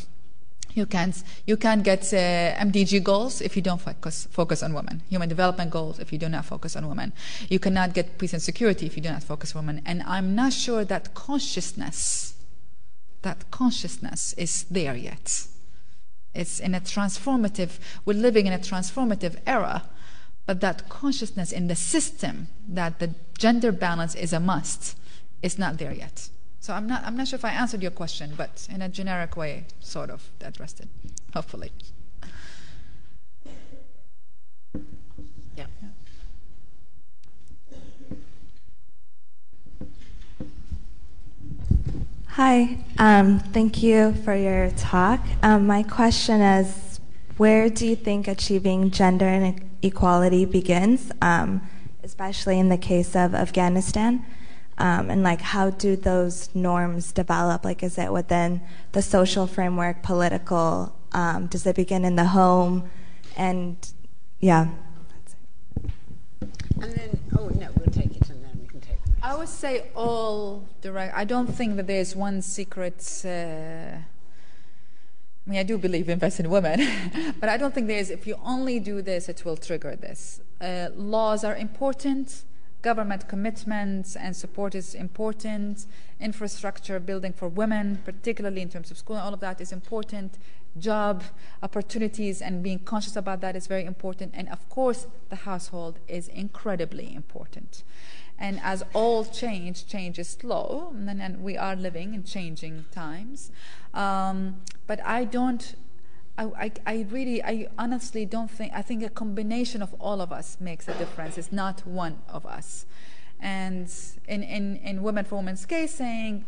You can't get MDG goals if you don't focus on women. Human development goals if you do not focus on women. You cannot get peace and security if you do not focus on women. And I'm not sure that consciousness is there yet. It's in a transformative, we're living in a transformative era, but that consciousness in the system that the gender balance is a must is not there yet. So I'm not sure if I answered your question, but in a generic way, sort of addressed it, hopefully.
Yeah.
Hi, thank you for your talk. My question is, where do you think achieving gender inequality begins, especially in the case of Afghanistan? And like, how do those norms develop? Like, is it within the social framework, political? Does it begin in the home? And yeah.
And then, we'll take it, and then we can take it.
I would say all direct. I don't think that there's one secret. I do believe invest in women, but I don't think there's. If you only do this, it will trigger this. Laws are important. Government commitments and support is important. Infrastructure building for women, particularly in terms of school, all of that is important. Job opportunities and being conscious about that is very important. And of course, the household is incredibly important. And as all change is slow, and we are living in changing times. But I honestly don't think, I think a combination of all of us makes a difference. It's not one of us. And in Women for Women's case, saying,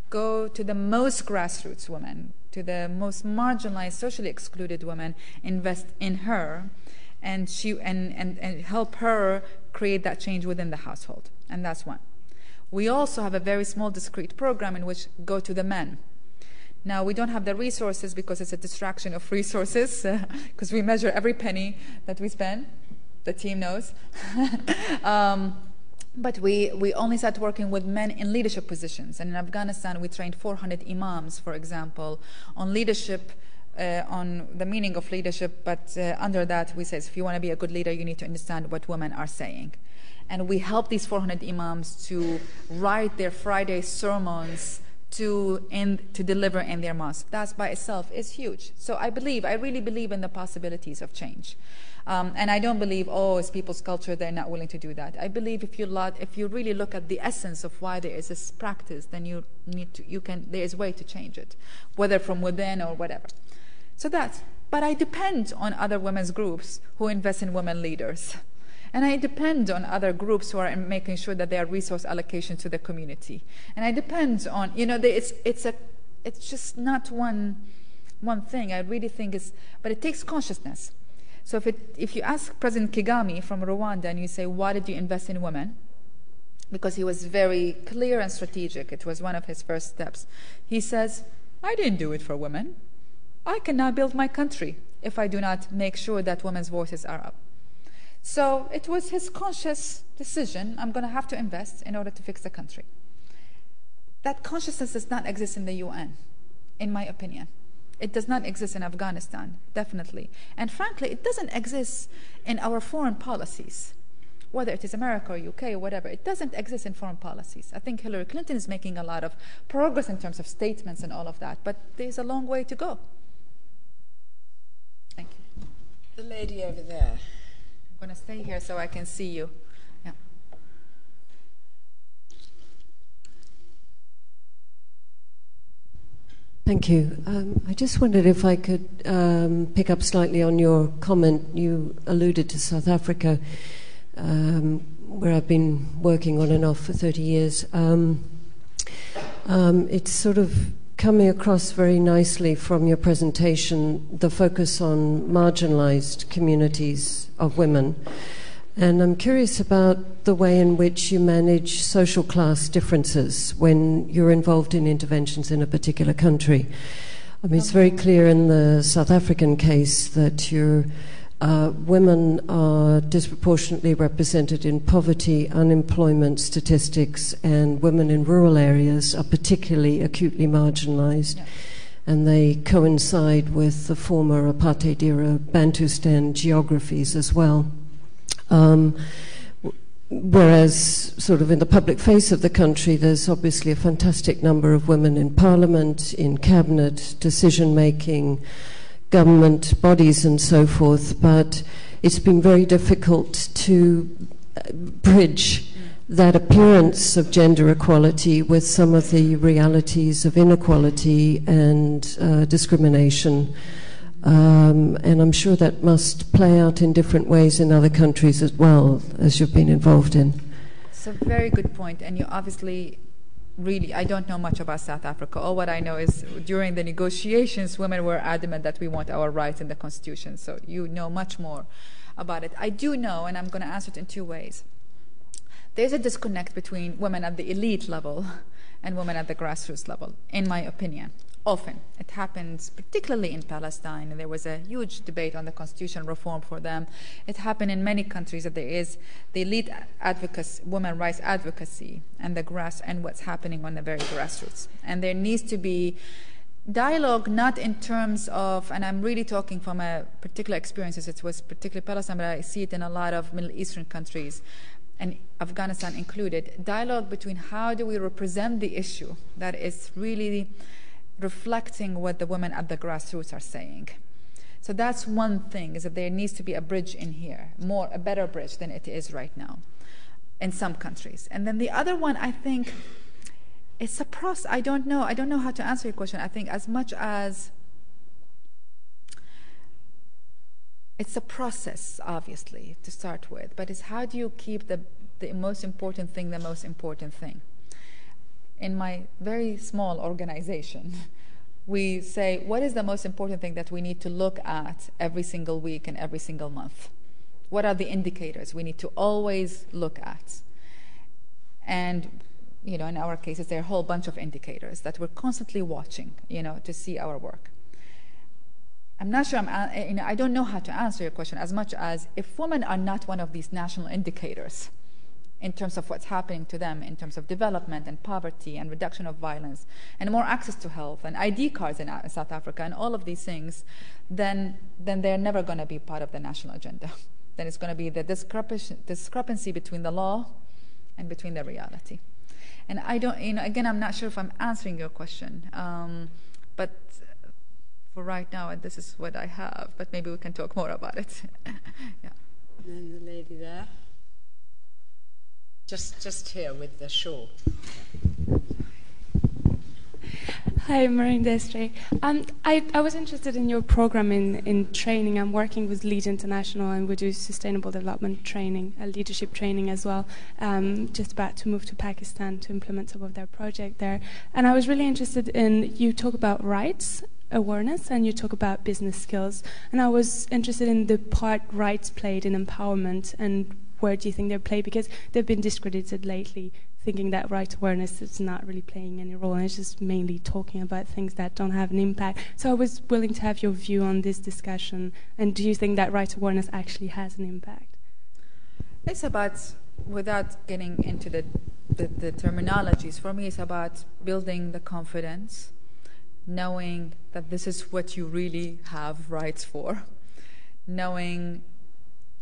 go to the most grassroots women, to the most marginalized, socially excluded women, invest in her, and help her create that change within the household. And that's one. We also have a very small, discrete program in which go to the men. Now, we don't have the resources because it's a distraction of resources, because we measure every penny that we spend. The team knows. But we only started working with men in leadership positions. And in Afghanistan, we trained 400 imams, for example, on leadership, on the meaning of leadership. But under that, we say, if you want to be a good leader, you need to understand what women are saying. And we help these 400 imams to write their Friday sermons to deliver in their mosque. That by itself is huge. So I really believe in the possibilities of change. And I don't believe, it's people's culture, they're not willing to do that. I believe if you really look at the essence of why there is this practice, then there is a way to change it, whether from within or whatever. So but I depend on other women's groups who invest in women leaders. And I depend on other groups who are making sure that there are resource allocation to the community. And I depend on, it's just not one thing. I really think but it takes consciousness. So if you ask President Kagame from Rwanda and you say, why did you invest in women? Because he was very clear and strategic. It was one of his first steps. He says, I didn't do it for women. I cannot build my country if I do not make sure that women's voices are up. So it was his conscious decision, I'm going to have to invest in order to fix the country. That consciousness does not exist in the UN, in my opinion. It does not exist in Afghanistan, definitely. And frankly, it doesn't exist in our foreign policies, whether it is America or UK or whatever. It doesn't exist in foreign policies. I think Hillary Clinton is making a lot of progress in terms of statements and all of that, but there's a long way to go. Thank you.
The lady over there.
I'm going to stay here so I can see you. Yeah.
Thank you. I just wondered if I could pick up slightly on your comment. You alluded to South Africa, where I've been working on and off for 30 years. It's sort of coming across very nicely from your presentation the focus on marginalized communities of women. And I'm curious about the way in which you manage social class differences when you're involved in interventions in a particular country. I mean, it's very clear in the South African case that your women are disproportionately represented in poverty, unemployment statistics, and women in rural areas are particularly acutely marginalized. Yeah. And they coincide with the former apartheid-era Bantustan geographies as well. Whereas sort of in the public face of the country, there's obviously a fantastic number of women in parliament, in cabinet, decision-making, government bodies and so forth, but it's been very difficult to bridge that appearance of gender equality with some of the realities of inequality and discrimination. And I'm sure that must play out in different ways in other countries as well, as you've been involved in.
It's a very good point, and you obviously really, I don't know much about South Africa. All what I know is during the negotiations, women were adamant that we want our rights in the Constitution, so you know much more about it. I do know, and I'm going to answer it in two ways. There's a disconnect between women at the elite level and women at the grassroots level, in my opinion. Often. It happens particularly in Palestine, and there was a huge debate on the constitutional reform for them. It happened in many countries that there is the elite advocacy, women rights advocacy, and and what's happening on the very grassroots. And there needs to be dialogue, not in terms of, and I'm really talking from a particular experiences, it was particularly Palestine, but I see it in a lot of Middle Eastern countries, and Afghanistan included, dialogue between how do we represent the issue that is really reflecting what the women at the grassroots are saying. So that's one thing, is that there needs to be a bridge in here, a better bridge than it is right now in some countries. And then the other one, I think, it's a process. I don't know how to answer your question. I think as much as it's a process, obviously, to start with, but it's how do you keep the most important thing the most important thing. In my very small organization, we say, what is the most important thing that we need to look at every single week and every single month? What are the indicators we need to always look at? And, in our cases, there are a whole bunch of indicators that we're constantly watching, to see our work. I'm not sure, I don't know how to answer your question as much as if women are not one of these national indicators, in terms of what's happening to them, in terms of development and poverty and reduction of violence and more access to health and ID cards in South Africa and all of these things, then they're never going to be part of the national agenda. Then it's going to be the discrepancy between the law and between the reality. And I don't, again, I'm not sure if I'm answering your question, but for right now, this is what I have, but maybe we can talk more about it. Yeah.
And then the lady there. Just here with the shawl.
Hi, Marine Destre. I was interested in your program in training. I'm working with Lead International, and we do sustainable development training, leadership training as well. Just about to move to Pakistan to implement some of their project there. And I was really interested in, you talk about rights awareness and you talk about business skills. And I was interested in the part rights played in empowerment, and where do you think they play? Because they've been discredited lately, thinking that right awareness is not really playing any role, and it's just mainly talking about things that don't have an impact. So I was willing to have your view on this discussion, and do you think that right awareness actually has an impact?
It's about, without getting into the terminologies, for me it's about building the confidence, knowing that this is what you really have rights for, knowing.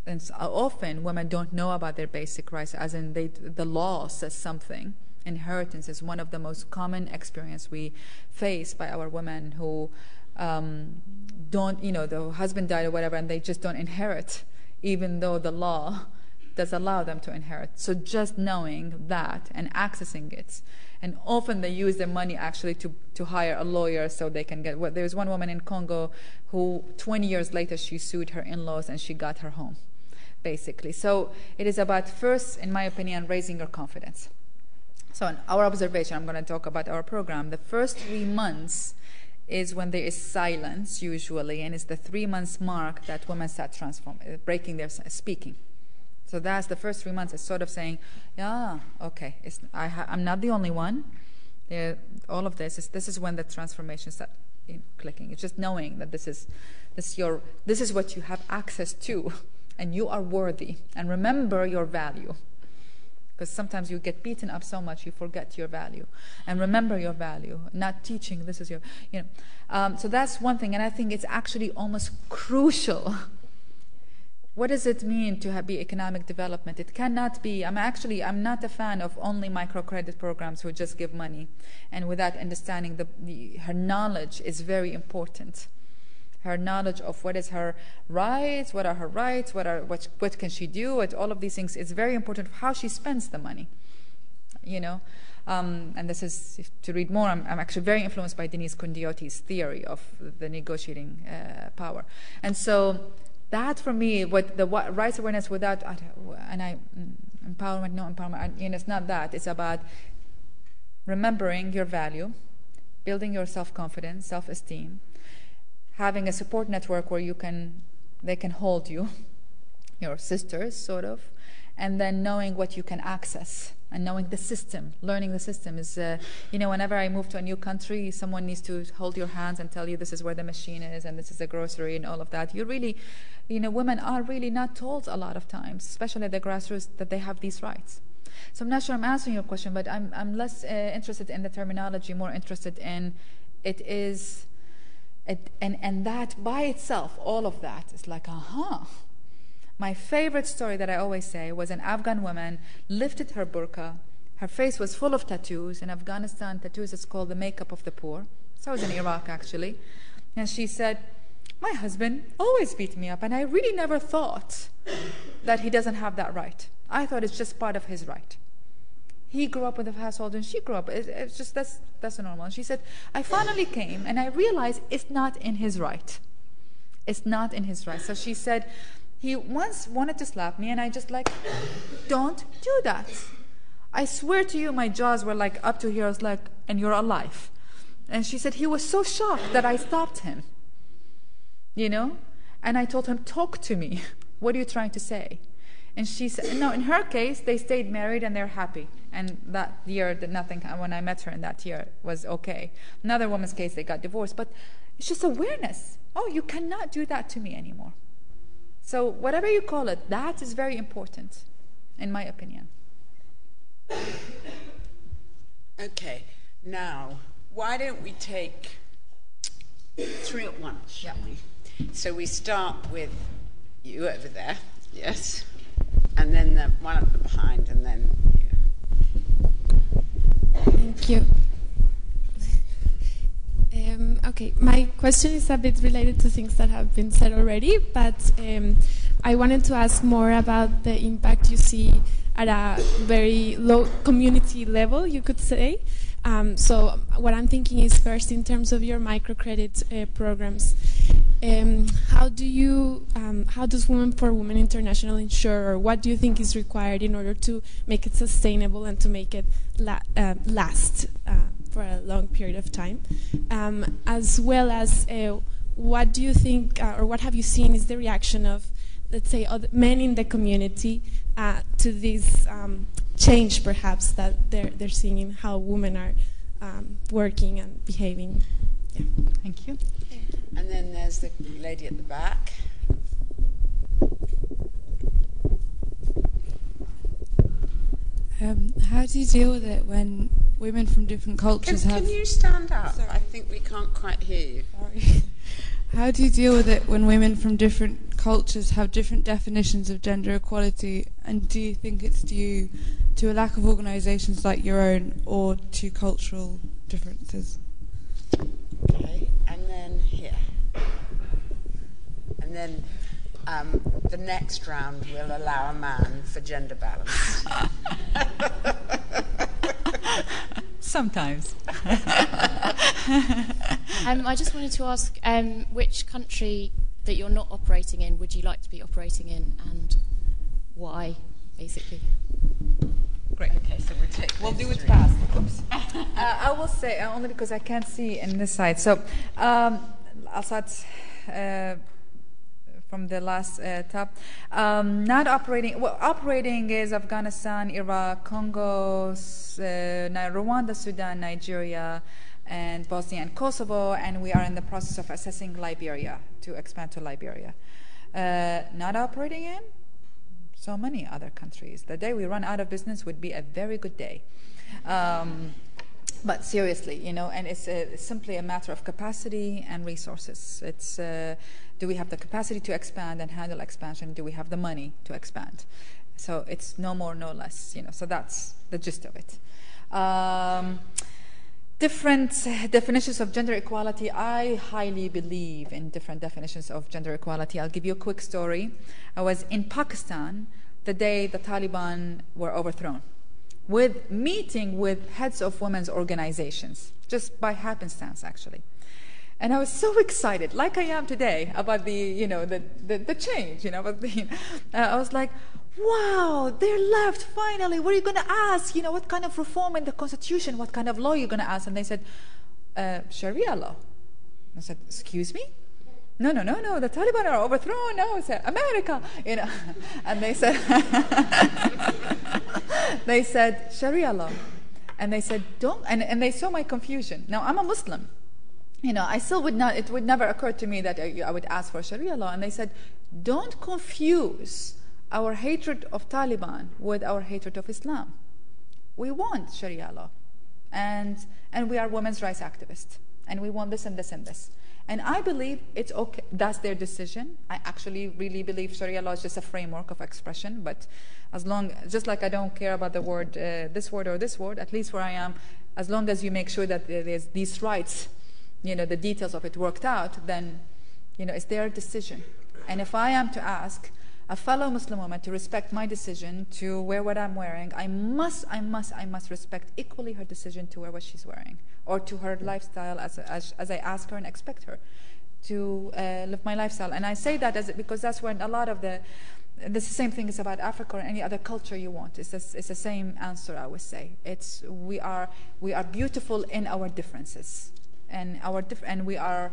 And often women don't know about their basic rights, as in the law says something. Inheritance is one of the most common experience we face by our women who don't, the husband died or whatever, and they just don't inherit, even though the law does allow them to inherit. So just knowing that and accessing it. And often they use their money actually to hire a lawyer so they can get. There's one woman in Congo who 20 years later she sued her in-laws and she got her home, basically. So it is about first, in my opinion, raising your confidence. So in our observation, I'm going to talk about our program. The first 3 months is when there is silence, usually, and it's the 3 months mark that women start transforming, breaking their speaking. So that's the first 3 months. It's sort of saying, yeah, okay, I'm not the only one. All of this is when the transformation starts clicking. It's just knowing that this is what you have access to, and you are worthy. And remember your value. Because sometimes you get beaten up so much you forget your value. And remember your value, not teaching this is your, so that's one thing, and I think it's actually almost crucial. What does it mean to be economic development? It cannot be, I'm not a fan of only microcredit programs who just give money, and without understanding her knowledge is very important. Her knowledge of what is her rights, what are her rights, what can she do, all of these things is very important for how she spends the money. And this is, to read more, I'm actually very influenced by Denise Kondioti's theory of the negotiating power. And so that for me, what rights awareness without, empowerment, no empowerment, it's not that. It's about remembering your value, building your self-confidence, self-esteem, having a support network where they can hold you, your sisters, sort of, and then knowing what you can access and knowing the system, learning the system is, whenever I move to a new country, someone needs to hold your hands and tell you this is where the machine is and this is the grocery and all of that. You really, women are really not told a lot of times, especially at the grassroots, that they have these rights. So I'm not sure I'm answering your question, but I'm less interested in the terminology, more interested in it is. And that by itself, all of that is like, My favorite story that I always say was an Afghan woman lifted her burqa. Her face was full of tattoos. In Afghanistan, tattoos is called the makeup of the poor. So I was in Iraq, actually. And she said, my husband always beat me up, and I really never thought that he doesn't have that right. I thought it's just part of his right. He grew up with a household and she grew up. It's just that's normal. And she said, I finally came and I realized it's not in his right. It's not in his right. So she said, he once wanted to slap me and I just don't do that. I swear to you, my jaws were up to here. I was like, and you're alive. And she said, he was so shocked that I stopped him. And I told him, talk to me. What are you trying to say? And she said, no, in her case, they stayed married and they're happy. And that year, when I met her in that year, was okay. Another woman's case, they got divorced. But it's just awareness. Oh, you cannot do that to me anymore. So whatever you call it, that is very important, in my opinion.
Okay, now, why don't we take 3 at once, shall we? So we start with you over there, yes? And then the one at the behind, and then you.
Thank you. Okay, my question is a bit related to things that have been said already, but I wanted to ask more about the impact you see at a very low community level, you could say. So what I'm thinking is, first, in terms of your microcredit programs, how does Women for Women International ensure, or what do you think is required in order to make it sustainable and to make it last for a long period of time? As well as what do you think, or what have you seen is the reaction of, let's say, other men in the community to this change, perhaps, that they're seeing in how women are working and behaving? Yeah.
Thank you.
And then there's the lady at the back.
How do you deal with it when women from different cultures have...
Can you stand up? Sorry. I think we can't quite hear you.
Sorry. How do you deal with it when women from different cultures have different definitions of gender equality? And do you think it's due to a lack of organisations like your own, or to cultural differences?
Okay, and then here. And then the next round will allow a man for gender balance.
Sometimes.
I just wanted to ask which country that you're not operating in would you like to be operating in, and why, basically?
Great.
Okay, so we'll take
We'll do it fast. Oops. I will say, only because I can't see in this side. So, I'll start from the last top. Not operating, well, operating is Afghanistan, Iraq, Congo, Rwanda, Sudan, Nigeria, and Bosnia and Kosovo, and we are in the process of assessing Liberia, to expand to Liberia. Not operating in so many other countries. The day we run out of business would be a very good day. But seriously, you know, and it's simply a matter of capacity and resources. It's do we have the capacity to expand and handle expansion? Do we have the money to expand? So it's no more, no less, you know. So that's the gist of it. Different definitions of gender equality. I highly believe in different definitions of gender equality. I'll give you a quick story. I was in Pakistan the day the Taliban were overthrown, with meeting with heads of women's organizations, just by happenstance, actually. And I was so excited, like I am today, about the, you know, the change, you know. But I was like, wow, they're left, finally. What are you going to ask? You know, what kind of reform in the Constitution? What kind of law are you going to ask? And they said, Sharia law. I said, excuse me? No, the Taliban are overthrown. No, I said, America, you know. And they said, they said, Sharia law. And they said, don't, and they saw my confusion. Now, I'm a Muslim. You know, I still would not, it would never occur to me that I would ask for Sharia law. And they said, don't confuse our hatred of Taliban with our hatred of Islam. We want Sharia law. And we are women's rights activists. And we want this and this and this. And I believe it's okay. That's their decision. I actually really believe Sharia law is just a framework of expression. But as long, just like I don't care about the word, this word or this word, at least where I am, as long as you make sure that there's these rights, you know, the details of it worked out, then, you know, it's their decision. And if I am to ask a fellow Muslim woman to respect my decision to wear what I'm wearing, I must respect equally her decision to wear what she's wearing, or to her lifestyle as I ask her and expect her to live my lifestyle. And I say that because that's when a lot of the same thing is about Africa or any other culture you want. It's the same answer, I would say. It's we are beautiful in our differences, and we are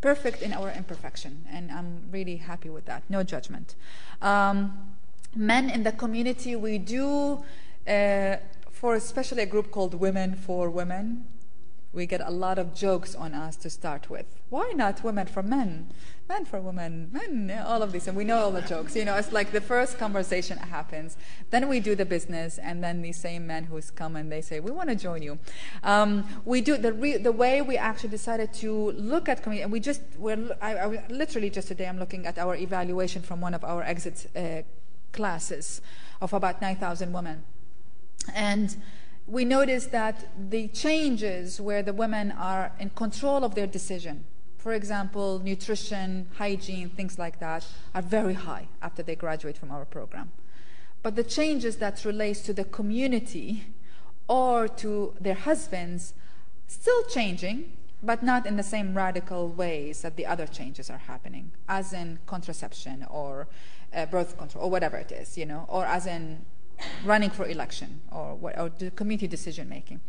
perfect in our imperfection, and I'm really happy with that. No judgment. Men in the community, we do, for especially a group called Women for Women, we get a lot of jokes on us to start with. Why not women for men? Men for women, men, all of these. And we know all the jokes. You know, it's like the first conversation happens. Then we do the business, and then these same men who's come and they say, we want to join you. We do the way we actually decided to look at community, and I literally just today I'm looking at our evaluation from one of our exit classes of about 9,000 women. And we noticed that the changes where the women are in control of their decision, for example, nutrition, hygiene, things like that, are very high after they graduate from our program. But the changes that relates to the community or to their husbands, still changing, but not in the same radical ways that the other changes are happening, as in contraception or birth control or whatever it is, you know, or as in running for election or the community decision making.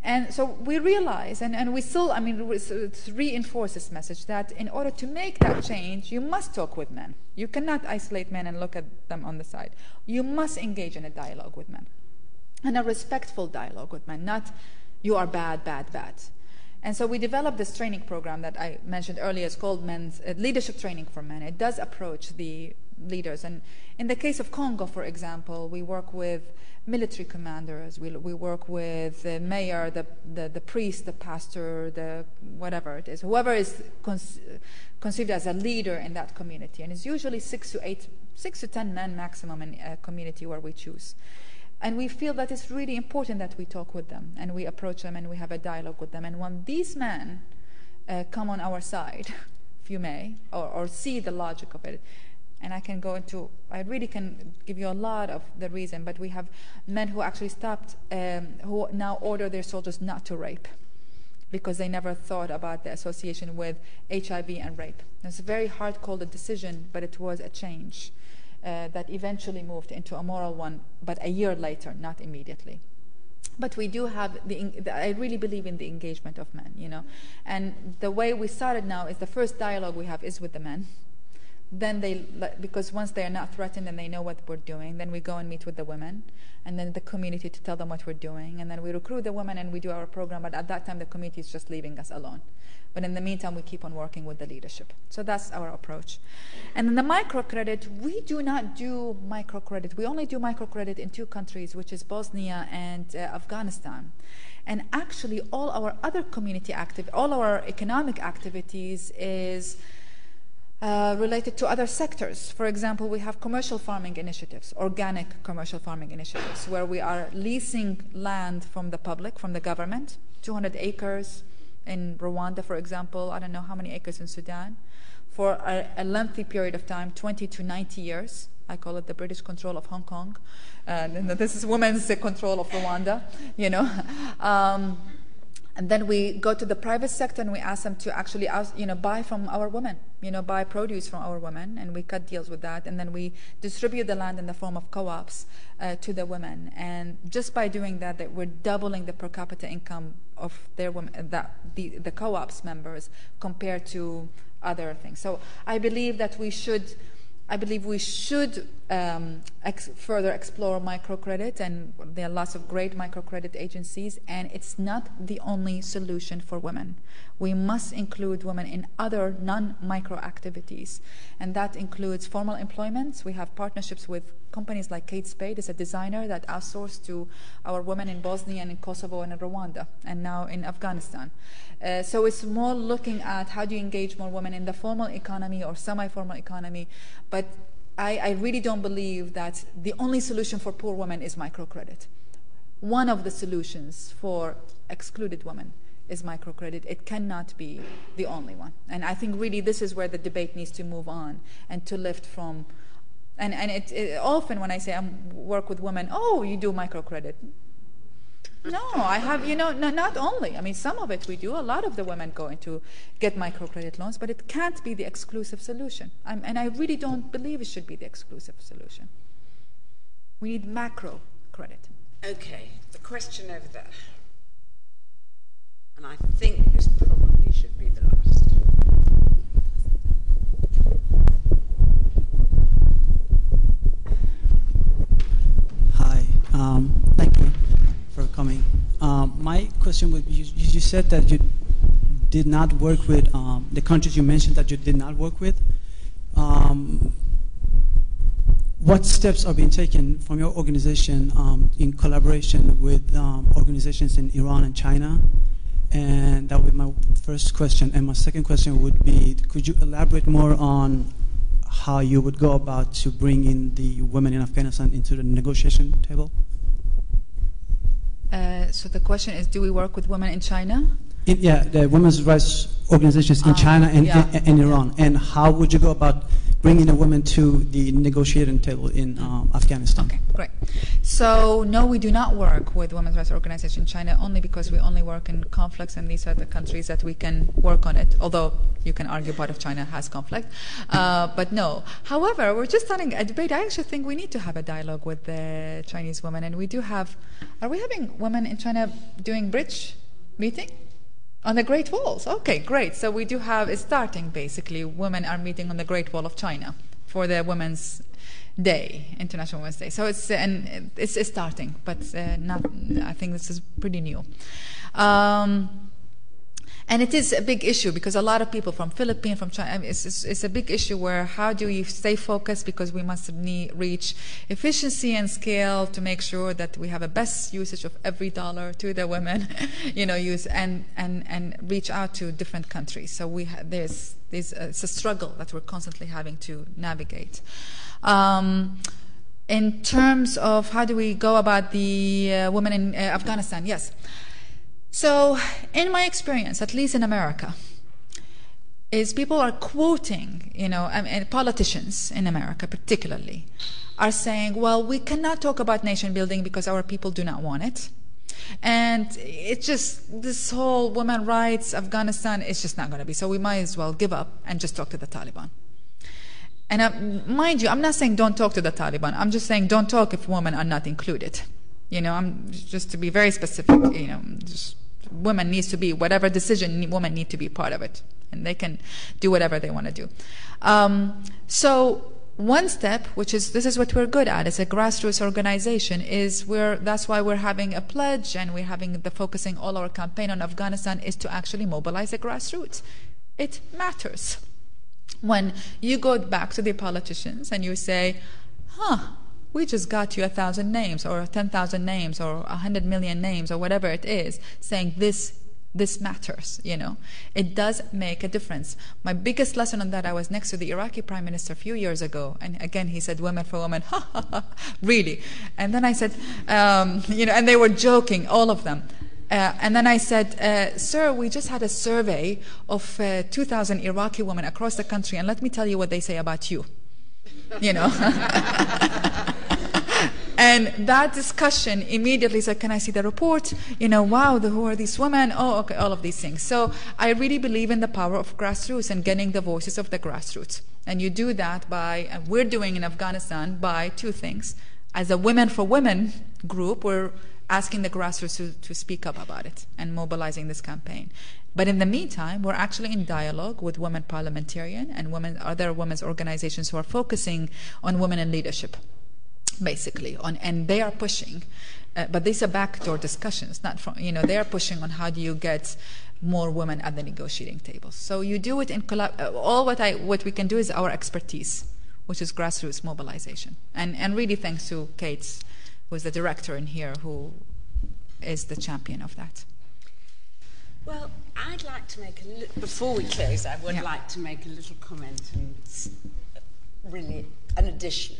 And so we realize, and we still, I mean, it's reinforce this message that in order to make that change, you must talk with men. You cannot isolate men and look at them on the side. You must engage in a dialogue with men, and a respectful dialogue with men, not you are bad, bad, bad. And so we developed this training program that I mentioned earlier. It's called Men's Leadership Training for Men. It does approach the leaders. And in the case of Congo, for example, we work with military commanders. We work with the mayor, the priest, the pastor, the whatever it is, whoever is conceived as a leader in that community. And it's usually 6 to 10 men maximum in a community where we choose. And we feel that it's really important that we talk with them and we approach them and we have a dialogue with them. And when these men come on our side, if you may, or see the logic of it, and I really can give you a lot of the reason, but we have men who actually stopped, who now order their soldiers not to rape because they never thought about the association with HIV and rape. It's a very hard-called decision, but it was a change that eventually moved into a moral one, but a year later, not immediately. But we do have I really believe in the engagement of men, you know. And the way we started now is the first dialogue we have is with the men. Then because once they are not threatened and they know what we're doing, then we go and meet with the women, and then the community to tell them what we're doing, and then we recruit the women and we do our program. But at that time, the community is just leaving us alone. But in the meantime, we keep on working with the leadership. So that's our approach. And in the microcredit, we do not do microcredit. We only do microcredit in 2 countries, which is Bosnia and Afghanistan. And actually, all our other all our economic activities is related to other sectors. For example, we have commercial farming initiatives, organic commercial farming initiatives, where we are leasing land from the public, from the government, 200 acres in Rwanda, for example. I don't know how many acres in Sudan, for a lengthy period of time, 20 to 90 years. I call it the British control of Hong Kong. And this is women's control of Rwanda, you know. And then we go to the private sector and we ask them to actually, buy from our women, buy produce from our women, and we cut deals with that. And then we distribute the land in the form of co-ops to the women. And just by doing that we're doubling the per capita income of their women, the co-ops members compared to other things. So I believe that we should further explore microcredit, and there are lots of great microcredit agencies, and it's not the only solution for women. We must include women in other non-micro activities, and that includes formal employment. We have partnerships with companies like Kate Spade, is a designer that outsourced to our women in Bosnia and in Kosovo and in Rwanda, and now in Afghanistan. So it's more looking at how do you engage more women in the formal economy or semi-formal economy. But I really don't believe that the only solution for poor women is microcredit. One of the solutions for excluded women is microcredit. It cannot be the only one. And I think really this is where the debate needs to move on and to lift from. And it often when I say I work with women, oh, you do microcredit. No, I have, not only. I mean, some of it we do. A lot of the women go into get microcredit loans, but it can't be the exclusive solution. And I really don't believe it should be the exclusive solution. We need macro credit.
Okay, the question over there. And I think this probably should be the last.
Hi, thank you for coming. My question would be, you said that you did not work with the countries you mentioned that you did not work with. What steps are being taken from your organization in collaboration with organizations in Iran and China? And that would be my first question. And my second question would be, could you elaborate more on how you would go about to bring in the women in Afghanistan into the negotiation table?
So the question is, do we work with women in China?
The women's rights organizations in China and Iran. And how would you go about bringing the women to the negotiating table in Afghanistan?
Okay, great. So no, we do not work with women's rights organizations in China, only because we only work in conflicts, and these are the countries that we can work on it, although you can argue part of China has conflict. But no. However, we're just starting a debate. I actually think we need to have a dialogue with the Chinese women, and we do have, are we having women in China doing bridge meeting? On the Great Walls. Okay, great. So we do have, it's starting basically. Women are meeting on the Great Wall of China for the Women's Day, International Women's Day. So it's starting, but not. I think this is pretty new. And it is a big issue because a lot of people from Philippines, from China, it's a big issue where how do you stay focused, because we must reach efficiency and scale to make sure that we have a best usage of every dollar to the women, use and reach out to different countries. So it's a struggle that we're constantly having to navigate. In terms of how do we go about the women in Afghanistan, yes. So, in my experience, at least in America, is people are quoting, and politicians in America particularly, are saying, well, we cannot talk about nation building because our people do not want it. And it's just, this whole women's rights, Afghanistan, it's just not going to be. So we might as well give up and just talk to the Taliban. And mind you, I'm not saying don't talk to the Taliban. I'm just saying don't talk if women are not included. I'm just to be very specific, just women needs to be, whatever decision, women need to be part of it, and they can do whatever they want to do. So one step, this is what we're good at as a grassroots organization, that's why we're having a pledge, and we're having focusing all our campaign on Afghanistan is to actually mobilize the grassroots. It matters. When you go back to the politicians and you say, we just got you 1,000 names or 10,000 names or 100 million names or whatever it is, saying this matters, It does make a difference. My biggest lesson on that, I was next to the Iraqi Prime Minister a few years ago, and again he said, women for women, really? And then I said, and they were joking, all of them. And then I said, sir, we just had a survey of 2,000 Iraqi women across the country, and let me tell you what they say about you. And that discussion immediately said, can I see the report? Wow, who are these women? Oh, okay, all of these things. So I really believe in the power of grassroots and getting the voices of the grassroots. And you do that we're doing in Afghanistan by two things. As a Women for Women group, we're asking the grassroots to speak up about it and mobilizing this campaign. But in the meantime, we're actually in dialogue with Women Parliamentarian and other women's organizations who are focusing on women in leadership, basically, and they are pushing, but these are backdoor discussions, not from, they are pushing on how do you get more women at the negotiating table. So you do it in what we can do is our expertise, which is grassroots mobilization, and really thanks to Kate, who's the director in here, who is the champion of that.
Well, I'd like to make before we close, I would like to make a little comment and really an addition.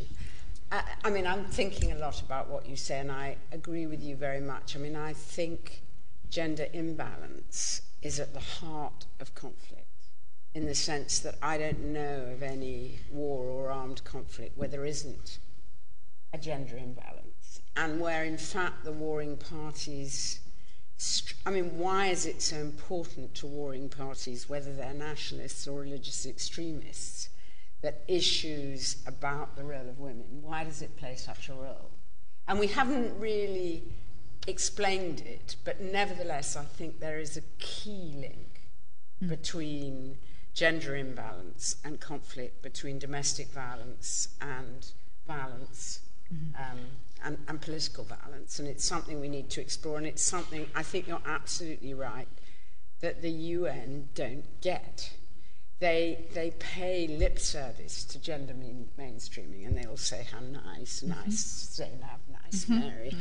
I'm thinking a lot about what you say, and I agree with you very much. I think gender imbalance is at the heart of conflict, in the sense that I don't know of any war or armed conflict where there isn't a gender imbalance, and where, in fact, the warring parties... why is it so important to warring parties, whether they're nationalists or religious extremists, that issues about the role of women, why does it play such a role? And we haven't really explained it, but nevertheless I think there is a key link between gender imbalance and conflict, between domestic violence and violence, and political violence, and it's something we need to explore, and it's something, I think you're absolutely right, that the UN don't get. They pay lip service to gender mainstreaming, and they'll say how nice Zainab, nice Mary,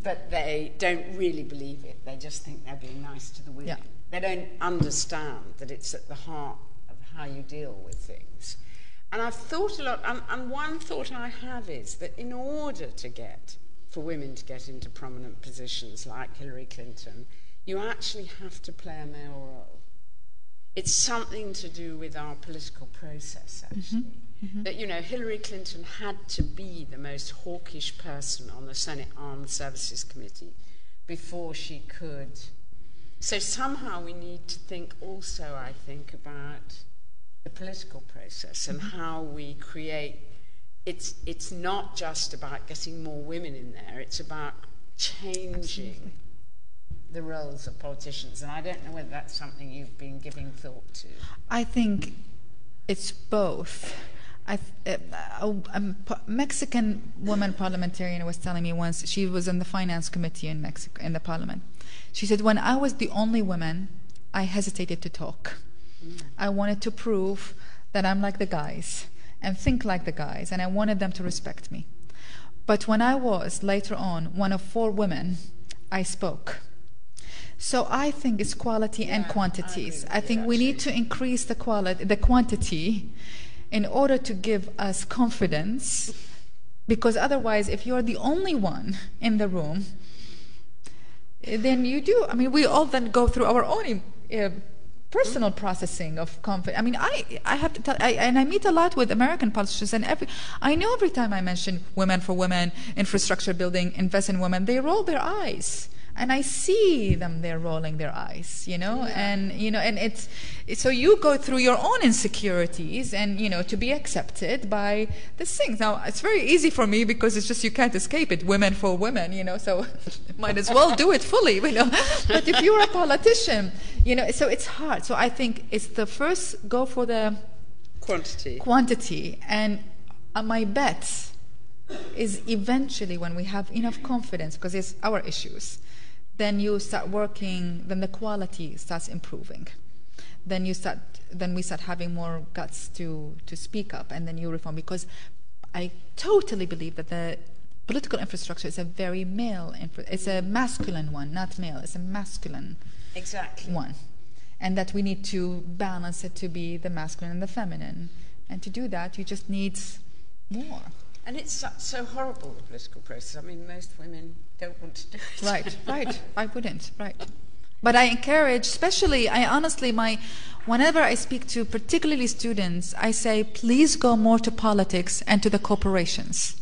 but they don't really believe it. They just think they're being nice to the women. Yeah. They don't understand that it's at the heart of how you deal with things. And I've thought a lot, and one thought I have is that in order for women to get into prominent positions like Hillary Clinton, you actually have to play a male role. It's something to do with our political process, actually. That, Hillary Clinton had to be the most hawkish person on the Senate Armed Services Committee before she could. So somehow we need to think also, I think, about the political process and how we create. It's not just about getting more women in there, it's about changing the roles of politicians, and I don't know whether that's something you've been giving thought to. I think it's both. A Mexican woman parliamentarian was telling me once, she was in the finance committee in Mexico, in the parliament. She said, when I was the only woman, I hesitated to talk. I wanted to prove that I'm like the guys and think like the guys, and I wanted them to respect me. But when I was, later on, one of 4 women, I spoke. So I think it's quality and quantities. I think we need to increase the quantity in order to give us confidence, because otherwise, if you're the only one in the room, then you do. We all then go through our own personal processing of confidence. I have to tell, and I meet a lot with American politicians, and I know every time I mention women for women, infrastructure building, invest in women, they roll their eyes.
and I see them there rolling their eyes, and it's so you go through your own insecurities and to be accepted by these things. Now it's very easy for me because it's just you can't escape it, women for women, so might as well do it fully, But if you're a politician, so it's hard. So I think it's the first go for the quantity, and my bet is eventually when we have enough confidence, because it's our issues, then you start working, then the quality starts improving. Then we start having more guts to speak up, and then you reform. Because I totally believe that the political infrastructure is a very it's a masculine one, not male. It's a masculine one, and that we need to balance it to be the masculine and the feminine. And to do that, you just need more.
And it's so horrible, the political process. I mean, most women don't want to do it.
Right. I wouldn't, right. But I encourage, especially, whenever I speak to particularly students, I say, please go more to politics and to the corporations.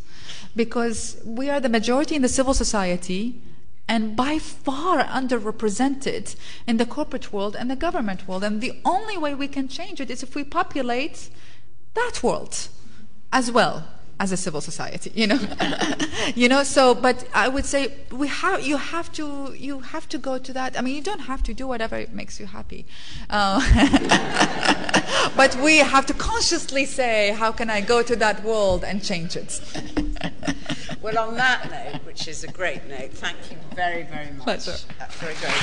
Because we are the majority in the civil society, and by far underrepresented in the corporate world and the government world. And the only way we can change it is if we populate that world as well as a civil society, So, but I would say you have to go to that. I mean, you don't have to do whatever makes you happy, but we have to consciously say, how can I go to that world and change it?
Well, on that note, which is a great note, thank you very, very much.
Pleasure.
That's very great.